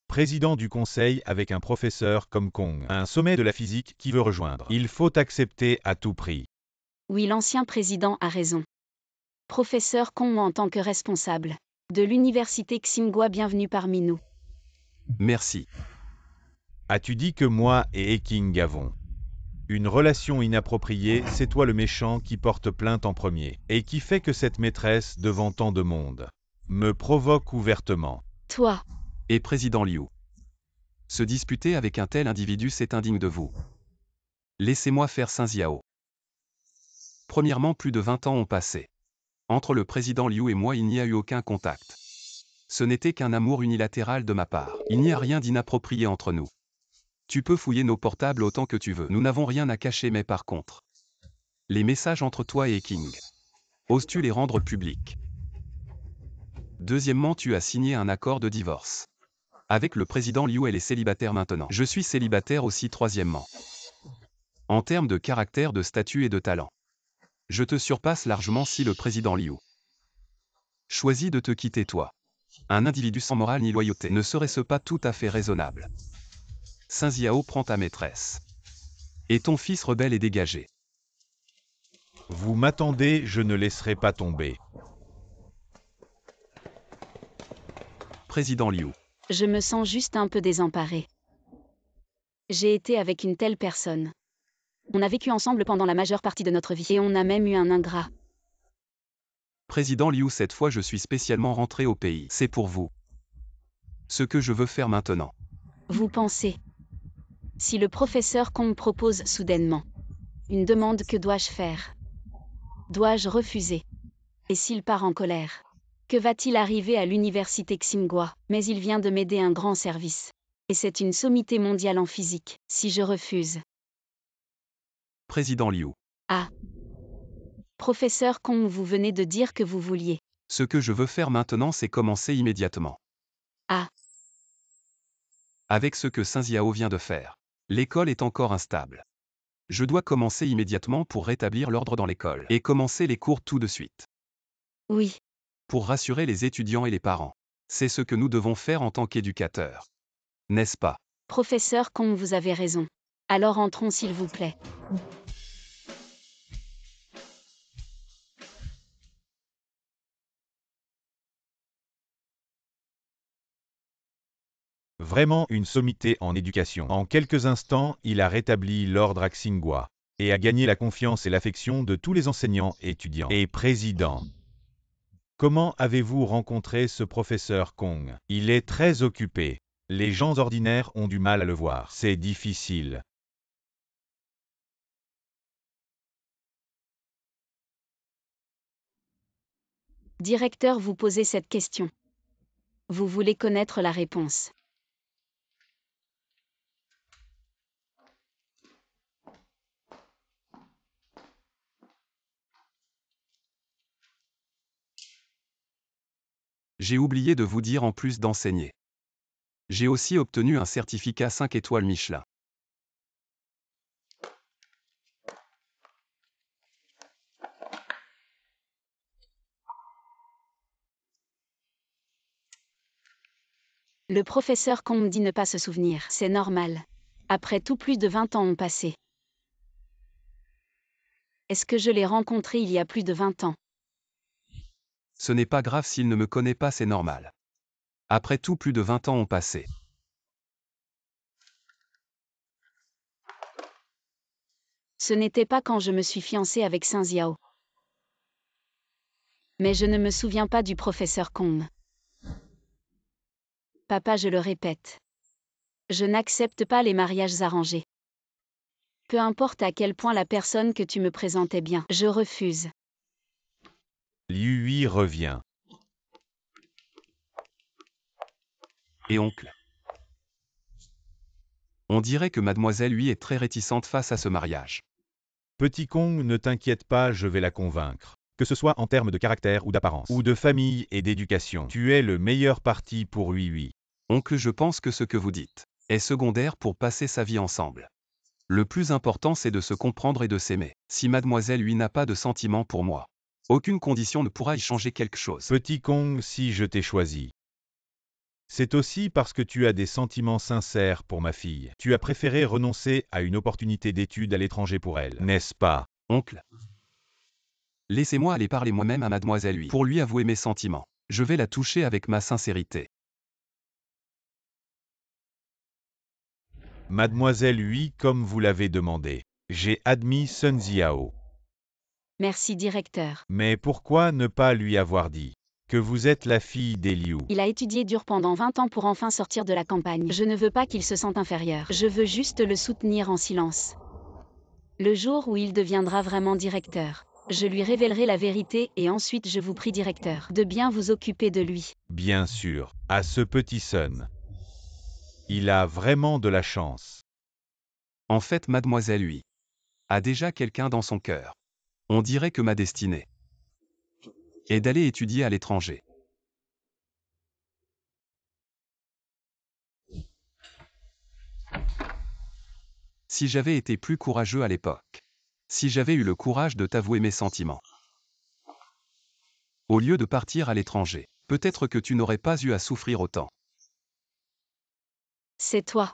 Président du conseil avec un professeur comme Kong, un sommet de la physique qui veut rejoindre. Il faut accepter à tout prix. Oui, l'ancien président a raison. Professeur Kong en tant que responsable de l'université Tsinghua, bienvenue parmi nous. Merci. As-tu dit que moi et Eking avons une relation inappropriée? C'est toi le méchant qui porte plainte en premier, et qui fait que cette maîtresse, devant tant de monde, me provoque ouvertement. Toi, Et Président Liu. Se disputer avec un tel individu, c'est indigne de vous. Laissez-moi faire Saint Ziao. Premièrement, plus de 20 ans ont passé. Entre le président Liu et moi, il n'y a eu aucun contact. Ce n'était qu'un amour unilatéral de ma part. Il n'y a rien d'inapproprié entre nous. Tu peux fouiller nos portables autant que tu veux. Nous n'avons rien à cacher, mais par contre, les messages entre toi et King, oses-tu les rendre publics? Deuxièmement, tu as signé un accord de divorce. Avec le président Liu, elle est célibataire maintenant. Je suis célibataire aussi. Troisièmement, en termes de caractère, de statut et de talent, je te surpasse largement. Si le président Liu choisit de te quitter, toi, un individu sans morale ni loyauté, ne serait-ce pas tout à fait raisonnable? Saint Ziao, prend ta maîtresse. Et ton fils rebelle est dégagé. Vous m'attendez, je ne laisserai pas tomber. Président Liu. je me sens juste un peu désemparée. J'ai été avec une telle personne. On a vécu ensemble pendant la majeure partie de notre vie et on a même eu un ingrat. Président Liu, cette fois je suis spécialement rentré au pays. C'est pour vous. Ce que je veux faire maintenant. Vous pensez? Si le professeur Kong propose soudainement une demande, que dois-je faire? Dois-je refuser? Et s'il part en colère? Que va-t-il arriver à l'université Tsinghua? Mais il vient de m'aider un grand service. Et c'est une sommité mondiale en physique. Si je refuse? Président Liu. Ah. Professeur Kong, vous venez de dire que vous vouliez. Ce que je veux faire maintenant, c'est commencer immédiatement. Ah. Avec ce que Saint Ziao vient de faire. L'école est encore instable. Je dois commencer immédiatement pour rétablir l'ordre dans l'école. Et commencer les cours tout de suite. Oui. Pour rassurer les étudiants et les parents. C'est ce que nous devons faire en tant qu'éducateurs. N'est-ce pas? Professeur Kong, vous avez raison. Alors entrons s'il vous plaît. Vraiment une sommité en éducation. En quelques instants, il a rétabli l'ordre à Xinghua et a gagné la confiance et l'affection de tous les enseignants, étudiants et présidents. Comment avez-vous rencontré ce professeur Kong? Il est très occupé. Les gens ordinaires ont du mal à le voir. C'est difficile. Directeur, vous posez cette question. Vous voulez connaître la réponse. J'ai oublié de vous dire en plus d'enseigner. J'ai aussi obtenu un certificat 5 étoiles Michelin. Le professeur Kong dit ne pas se souvenir. C'est normal. Après tout, plus de 20 ans ont passé. Est-ce que je l'ai rencontré il y a plus de 20 ans? Ce n'est pas grave s'il ne me connaît pas, c'est normal. Après tout, plus de 20 ans ont passé. Ce n'était pas quand je me suis fiancée avec Saint Xiao. Mais je ne me souviens pas du professeur Kong. Papa, je le répète. Je n'accepte pas les mariages arrangés. Peu importe à quel point la personne que tu me présentais bien, je refuse. Liu Hui revient. Et oncle? On dirait que mademoiselle lui est très réticente face à ce mariage. Petit Kong, ne t'inquiète pas, je vais la convaincre. Que ce soit en termes de caractère ou d'apparence, ou de famille et d'éducation, tu es le meilleur parti pour Hui Hui. Oncle, je pense que ce que vous dites est secondaire pour passer sa vie ensemble. Le plus important, c'est de se comprendre et de s'aimer. Si mademoiselle lui n'a pas de sentiments pour moi, aucune condition ne pourra y changer quelque chose. Petit Kong, si je t'ai choisi, c'est aussi parce que tu as des sentiments sincères pour ma fille. Tu as préféré renoncer à une opportunité d'études à l'étranger pour elle, n'est-ce pas? Oncle, laissez-moi aller parler moi-même à mademoiselle lui pour lui avouer mes sentiments. Je vais la toucher avec ma sincérité. Mademoiselle Hui, comme vous l'avez demandé, j'ai admis Sun Xiao. Merci, directeur. Mais pourquoi ne pas lui avoir dit que vous êtes la fille d'Eliu? Il a étudié dur pendant 20 ans pour enfin sortir de la campagne. Je ne veux pas qu'il se sente inférieur. Je veux juste le soutenir en silence. Le jour où il deviendra vraiment directeur, je lui révélerai la vérité et ensuite je vous prie, directeur, de bien vous occuper de lui. Bien sûr, à ce petit Sun. Il a vraiment de la chance. En fait, mademoiselle lui a déjà quelqu'un dans son cœur. On dirait que ma destinée est d'aller étudier à l'étranger. Si j'avais été plus courageux à l'époque, si j'avais eu le courage de t'avouer mes sentiments, au lieu de partir à l'étranger, peut-être que tu n'aurais pas eu à souffrir autant. C'est toi.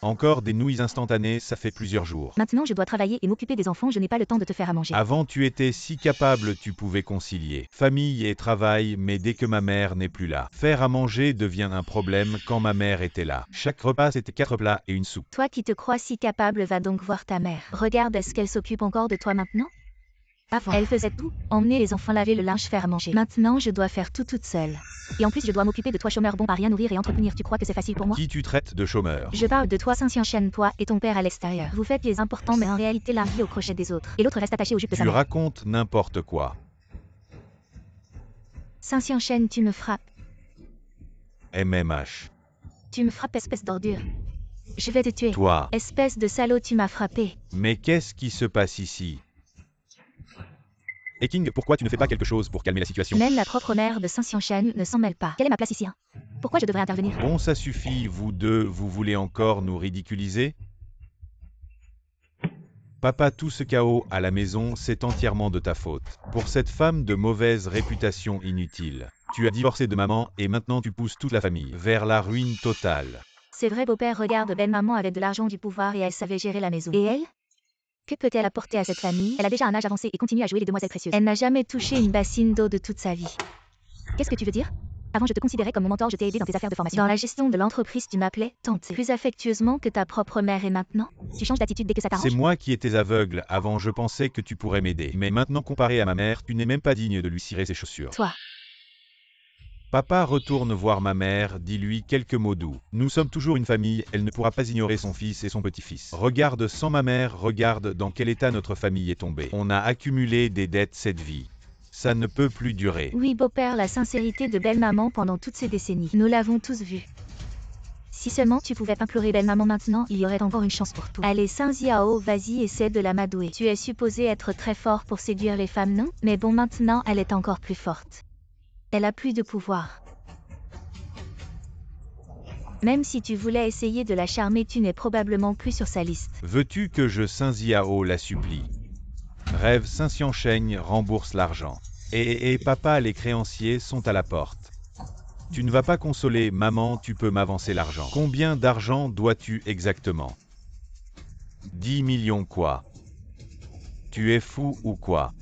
Encore des nouilles instantanées, ça fait plusieurs jours. Maintenant je dois travailler et m'occuper des enfants, je n'ai pas le temps de te faire à manger. Avant tu étais si capable, tu pouvais concilier famille et travail, mais dès que ma mère n'est plus là, faire à manger devient un problème. Quand ma mère était là, chaque repas c'était 4 plats et une soupe. Toi qui te crois si capable, va donc voir ta mère. Regarde, est-ce qu'elle s'occupe encore de toi maintenant? Avant, elle faisait tout, emmener les enfants, laver le linge, faire à manger. Maintenant, je dois faire tout toute seule. Et en plus, je dois m'occuper de toi, chômeur bon à rien nourrir et entretenir. Tu crois que c'est facile pour moi? Qui tu traites de chômeur? Je parle de toi, Saint-Xianchen, toi et ton père à l'extérieur. Vous faites les importants, mais en réalité, l'un vit au crochet des autres. Et l'autre reste attaché aux jupes de sa Tu mère. racontes n'importe quoi. Saint-Xianchen, tu me frappes. MMH. Tu me frappes, espèce d'ordure. Je vais te tuer. Toi. Espèce de salaud, tu m'as frappé. Mais qu'est-ce qui se passe ici? Et King, pourquoi tu ne fais pas quelque chose pour calmer la situation? Même la propre mère de Saint-Xianchen ne s'en mêle pas. Quelle est ma place ici, hein? Pourquoi je devrais intervenir? Bon, ça suffit, vous deux, vous voulez encore nous ridiculiser? Papa, tout ce chaos à la maison, c'est entièrement de ta faute. Pour cette femme de mauvaise réputation inutile. Tu as divorcé de maman et maintenant tu pousses toute la famille vers la ruine totale. C'est vrai, beau-père, regarde, belle-maman avait de l'argent, du pouvoir et elle savait gérer la maison. Et elle? Que peut-elle apporter à cette famille? Elle a déjà un âge avancé et continue à jouer les demoiselles précieuses. Elle n'a jamais touché une bassine d'eau de toute sa vie. Qu'est-ce que tu veux dire? Avant, je te considérais comme mon mentor, je t'ai aidé dans tes affaires de formation. Dans la gestion de l'entreprise, tu m'appelais tante. Plus affectueusement que ta propre mère et maintenant, tu changes d'attitude dès que ça C'est t'arrange? moi qui étais aveugle, avant je pensais que tu pourrais m'aider. Mais maintenant comparé à ma mère, tu n'es même pas digne de lui cirer ses chaussures. Toi. Papa retourne voir ma mère, dis-lui quelques mots doux. Nous sommes toujours une famille, elle ne pourra pas ignorer son fils et son petit-fils. Regarde sans ma mère, regarde dans quel état notre famille est tombée. On a accumulé des dettes cette vie. Ça ne peut plus durer. Oui, beau-père, la sincérité de belle-maman pendant toutes ces décennies. Nous l'avons tous vu. Si seulement tu pouvais implorer belle-maman maintenant, il y aurait encore une chance pour toi. Allez, Saint Ziao, vas-y, essaie de l'amadouer. Tu es supposé être très fort pour séduire les femmes, non? Mais bon, maintenant, elle est encore plus forte. Elle a plus de pouvoir. Même si tu voulais essayer de la charmer, tu n'es probablement plus sur sa liste. Veux-tu que je Saint Ziao la supplie? Rêve Saint Xiancheng rembourse l'argent. Et papa, les créanciers sont à la porte. Tu ne vas pas consoler maman, tu peux m'avancer l'argent. Combien d'argent dois-tu exactement? 10 millions quoi? Tu es fou ou quoi?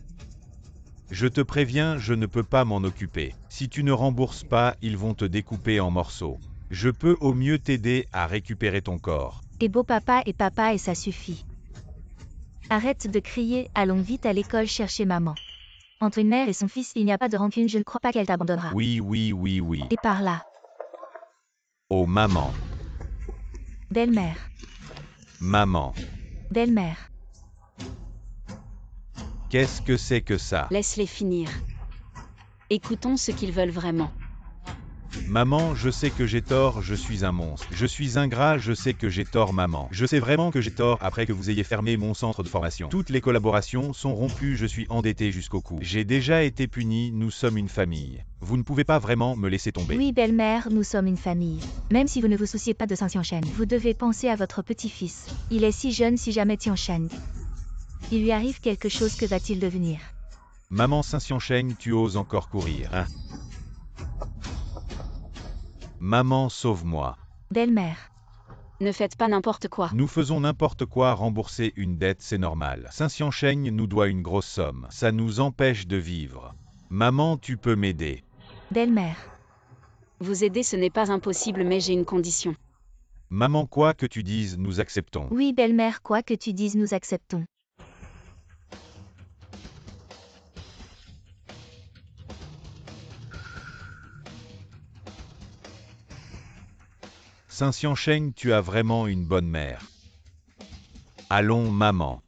Je te préviens, je ne peux pas m'en occuper. Si tu ne rembourses pas, ils vont te découper en morceaux. Je peux au mieux t'aider à récupérer ton corps. Et beau papa et ça suffit. Arrête de crier, allons vite à l'école chercher maman. Entre une mère et son fils, il n'y a pas de rancune, je ne crois pas qu'elle t'abandonnera. Oui. Et par là. Oh maman, Belle-mère. maman, Belle-mère. qu'est-ce que c'est que ça? Laisse-les finir. Écoutons ce qu'ils veulent vraiment. Maman, je sais que j'ai tort, je suis un monstre. Je suis ingrat, je sais que j'ai tort maman. Je sais vraiment que j'ai tort après que vous ayez fermé mon centre de formation. Toutes les collaborations sont rompues, je suis endetté jusqu'au cou. J'ai déjà été puni, nous sommes une famille. Vous ne pouvez pas vraiment me laisser tomber. Oui, belle-mère, nous sommes une famille. Même si vous ne vous souciez pas de Saint Xiancheng, vous devez penser à votre petit-fils. Il est si jeune, si jamais Xiancheng. Il lui arrive quelque chose, que va-t-il devenir? Maman Saint Xiancheng, tu oses encore courir, hein? Maman, sauve-moi. Belle-mère. Ne faites pas n'importe quoi. Nous faisons n'importe quoi, rembourser une dette, c'est normal. Saint Xiancheng nous doit une grosse somme. Ça nous empêche de vivre. Maman, tu peux m'aider. Belle-mère. Vous aider, ce n'est pas impossible, mais j'ai une condition. Maman, quoi que tu dises, nous acceptons. Oui, belle-mère, quoi que tu dises, nous acceptons. Saint Xiancheng, tu as vraiment une bonne mère. Allons, maman.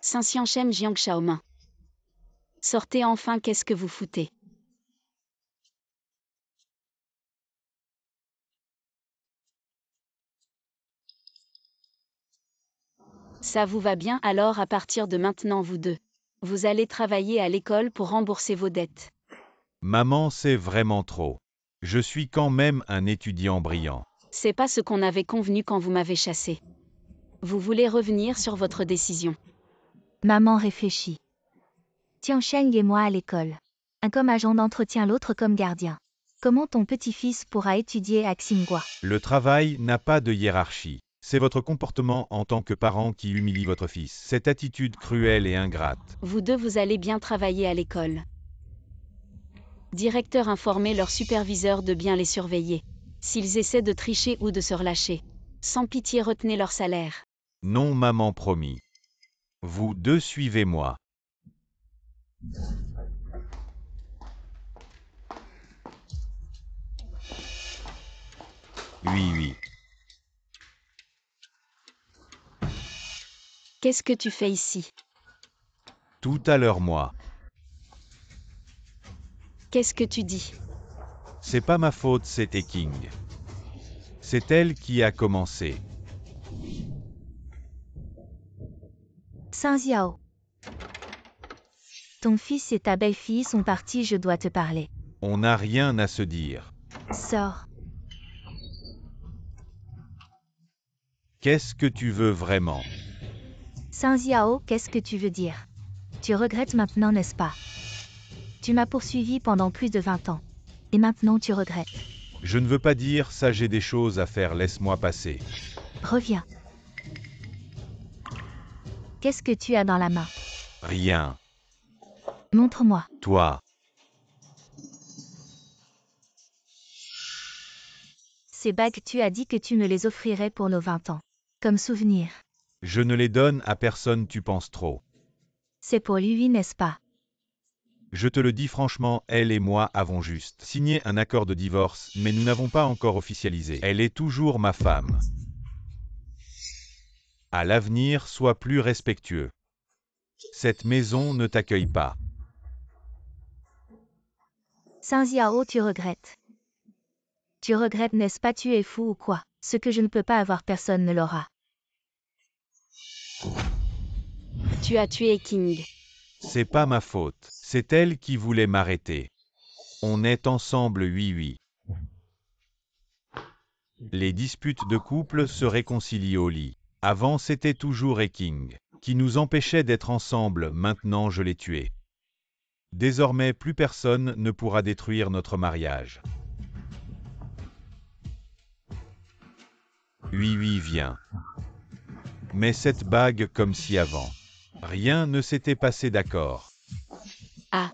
Saint Xiancheng Jiang Xiaomin. Sortez enfin, qu'est-ce que vous foutez? Ça vous va bien, alors à partir de maintenant vous deux. Vous allez travailler à l'école pour rembourser vos dettes. Maman, c'est vraiment trop. Je suis quand même un étudiant brillant. C'est pas ce qu'on avait convenu quand vous m'avez chassé. Vous voulez revenir sur votre décision. Maman réfléchit. Xiancheng et moi à l'école. Un comme agent d'entretien, l'autre comme gardien. Comment ton petit-fils pourra étudier à Xinghua? Le travail n'a pas de hiérarchie. C'est votre comportement en tant que parent qui humilie votre fils. Cette attitude cruelle et ingrate. Vous deux, vous allez bien travailler à l'école. Directeur, informez leurs superviseurs de bien les surveiller. S'ils essaient de tricher ou de se relâcher. Sans pitié, retenez leur salaire. Non, maman, promis. Vous deux suivez-moi. Oui. Qu'est-ce que tu fais ici? Tout à l'heure, moi. Qu'est-ce que tu dis? C'est pas ma faute, c'était King. C'est elle qui a commencé. Saint Ziao. Ton fils et ta belle-fille sont partis, je dois te parler. On n'a rien à se dire. Sors. Qu'est-ce que tu veux vraiment? Saint Ziao, qu'est-ce que tu veux dire? Tu regrettes maintenant, n'est-ce pas? Tu m'as poursuivi pendant plus de 20 ans. Et maintenant tu regrettes. Je ne veux pas dire ça, j'ai des choses à faire, laisse-moi passer. Reviens. Qu'est-ce que tu as dans la main? Rien. Montre-moi. Toi. Ces bagues, tu as dit que tu me les offrirais pour nos 20 ans. Comme souvenir. Je ne les donne à personne, tu penses trop. C'est pour lui, n'est-ce pas? Je te le dis franchement, elle et moi avons juste signé un accord de divorce, mais nous n'avons pas encore officialisé. Elle est toujours ma femme. À l'avenir, sois plus respectueux. Cette maison ne t'accueille pas. Saint Xiao, tu regrettes. Tu regrettes, n'est-ce pas? Tu es fou ou quoi? Ce que je ne peux pas avoir, personne ne l'aura. Tu as tué King. C'est pas ma faute. C'est elle qui voulait m'arrêter. On est ensemble, oui. Les disputes de couple se réconcilient au lit. Avant, c'était toujours King qui nous empêchait d'être ensemble, maintenant je l'ai tué. Désormais, plus personne ne pourra détruire notre mariage. Oui, viens. Mais cette bague comme si avant. Rien ne s'était passé, d'accord. Ah.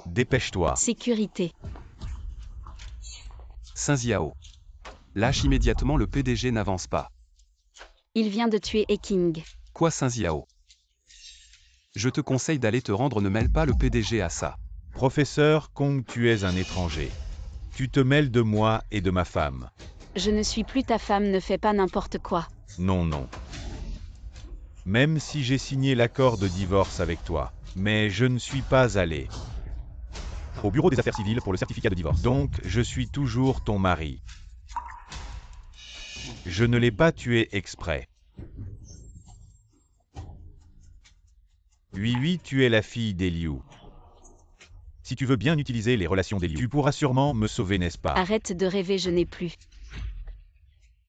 Dépêche-toi. Sécurité. Saint Xiao. Lâche immédiatement, le PDG n'avance pas. Il vient de tuer King. Quoi, Saint Xiao? Je te conseille d'aller te rendre, ne mêle pas le PDG à ça. Professeur Kong, tu es un étranger. Tu te mêles de moi et de ma femme. Je ne suis plus ta femme, ne fais pas n'importe quoi. Non. Même si j'ai signé l'accord de divorce avec toi, mais je ne suis pas allé au bureau des affaires civiles pour le certificat de divorce. Donc, je suis toujours ton mari. Je ne l'ai pas tué exprès. Oui, tu es la fille d'Eliu. Si tu veux bien utiliser les relations d'Eliu, tu pourras sûrement me sauver, n'est-ce pas? Arrête de rêver, je n'ai plus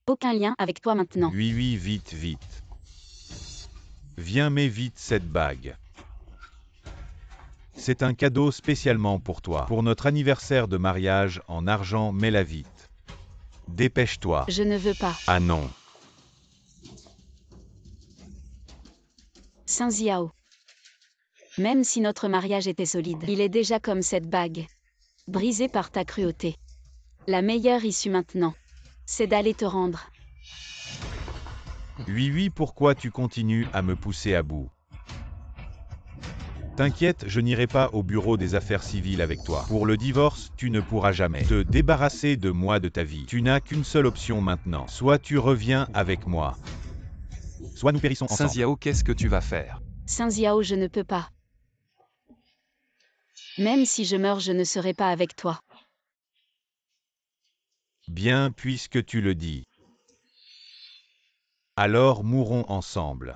aucun lien avec toi maintenant. Oui, vite. Viens, mets vite cette bague. C'est un cadeau spécialement pour toi, pour notre anniversaire de mariage en argent, mets-la vite. Dépêche-toi. Je ne veux pas. Ah non. Saint Xiao. Même si notre mariage était solide, il est déjà comme cette bague. Brisé par ta cruauté. La meilleure issue maintenant, c'est d'aller te rendre. Oui, pourquoi tu continues à me pousser à bout? T'inquiète, je n'irai pas au bureau des affaires civiles avec toi. Pour le divorce, tu ne pourras jamais te débarrasser de moi, de ta vie. Tu n'as qu'une seule option maintenant. Soit tu reviens avec moi, soit nous périssons Saint ensemble. Xiao, qu'est-ce que tu vas faire? Saint Xiao, je ne peux pas. Même si je meurs, je ne serai pas avec toi. Bien, puisque tu le dis. Alors mourons ensemble.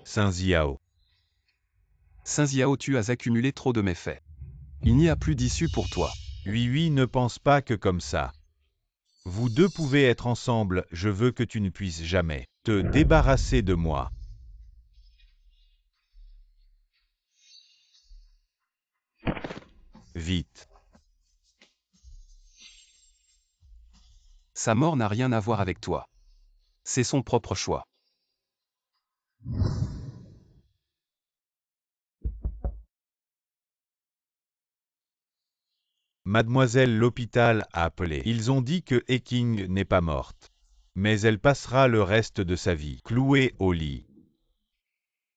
Saint Xiao. Saint Xiao, tu as accumulé trop de méfaits. Il n'y a plus d'issue pour toi. Oui, ne pense pas que comme ça. Vous deux pouvez être ensemble, je veux que tu ne puisses jamais te débarrasser de moi. Vite. Sa mort n'a rien à voir avec toi. C'est son propre choix. Mademoiselle, l'hôpital a appelé. Ils ont dit que King n'est pas morte. Mais elle passera le reste de sa vie clouée au lit.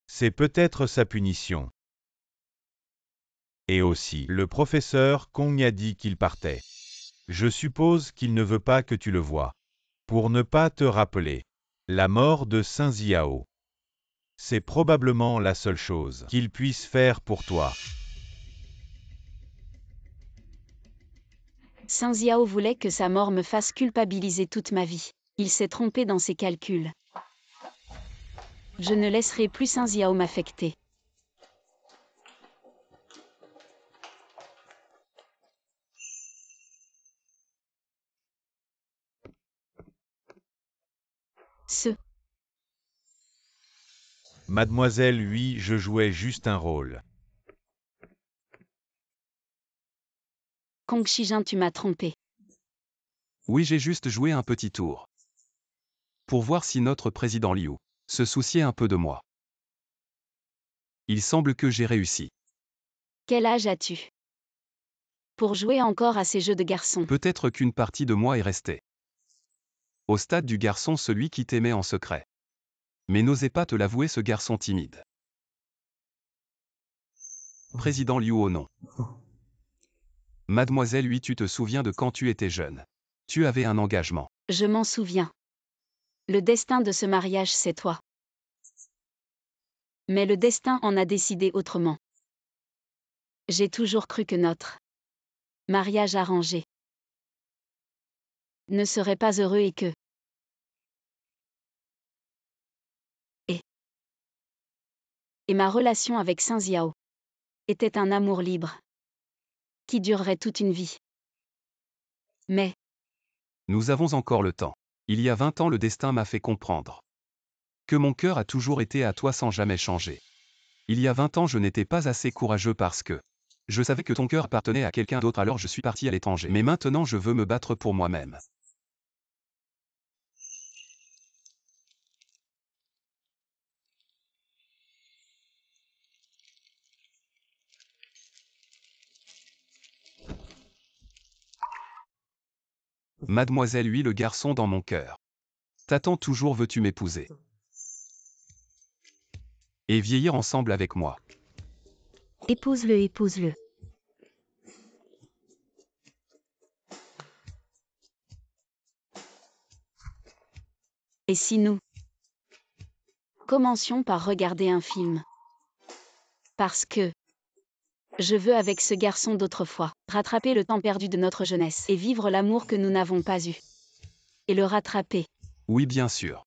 C'est peut-être sa punition. Et aussi, le professeur Kong a dit qu'il partait. Je suppose qu'il ne veut pas que tu le voies. Pour ne pas te rappeler la mort de Saint Xiao. C'est probablement la seule chose qu'il puisse faire pour toi. Saint Xiao voulait que sa mort me fasse culpabiliser toute ma vie. Il s'est trompé dans ses calculs. Je ne laisserai plus Saint Xiao m'affecter. Mademoiselle, oui, je jouais juste un rôle. Kong Shijin, tu m'as trompé. Oui, j'ai juste joué un petit tour. pour voir si notre président Liu se souciait un peu de moi. Il semble que j'ai réussi. Quel âge as-tu? Pour jouer encore à ces jeux de garçons. Peut-être qu'une partie de moi est restée. Au stade du garçon, celui qui t'aimait en secret. Mais n'osez pas te l'avouer, ce garçon timide. Président Liu au nom. Mademoiselle, oui, tu te souviens de quand tu étais jeune. Tu avais un engagement. Je m'en souviens. Le destin de ce mariage, c'est toi. Mais le destin en a décidé autrement. J'ai toujours cru que notre mariage arrangé ne serait pas heureux et que et ma relation avec Saint Xiao était un amour libre qui durerait toute une vie. Mais Nous avons encore le temps. Il y a 20 ans, le destin m'a fait comprendre que mon cœur a toujours été à toi sans jamais changer. Il y a 20 ans, je n'étais pas assez courageux parce que je savais que ton cœur appartenait à quelqu'un d'autre, alors je suis parti à l'étranger. Mais maintenant, je veux me battre pour moi-même. Mademoiselle, oui, le garçon dans mon cœur. T'attends toujours, veux-tu m'épouser? Et vieillir ensemble avec moi. Épouse-le, épouse-le. et si nous commencions par regarder un film? Parce que je veux, avec ce garçon d'autrefois, rattraper le temps perdu de notre jeunesse et vivre l'amour que nous n'avons pas eu. Et le rattraper. Oui, bien sûr.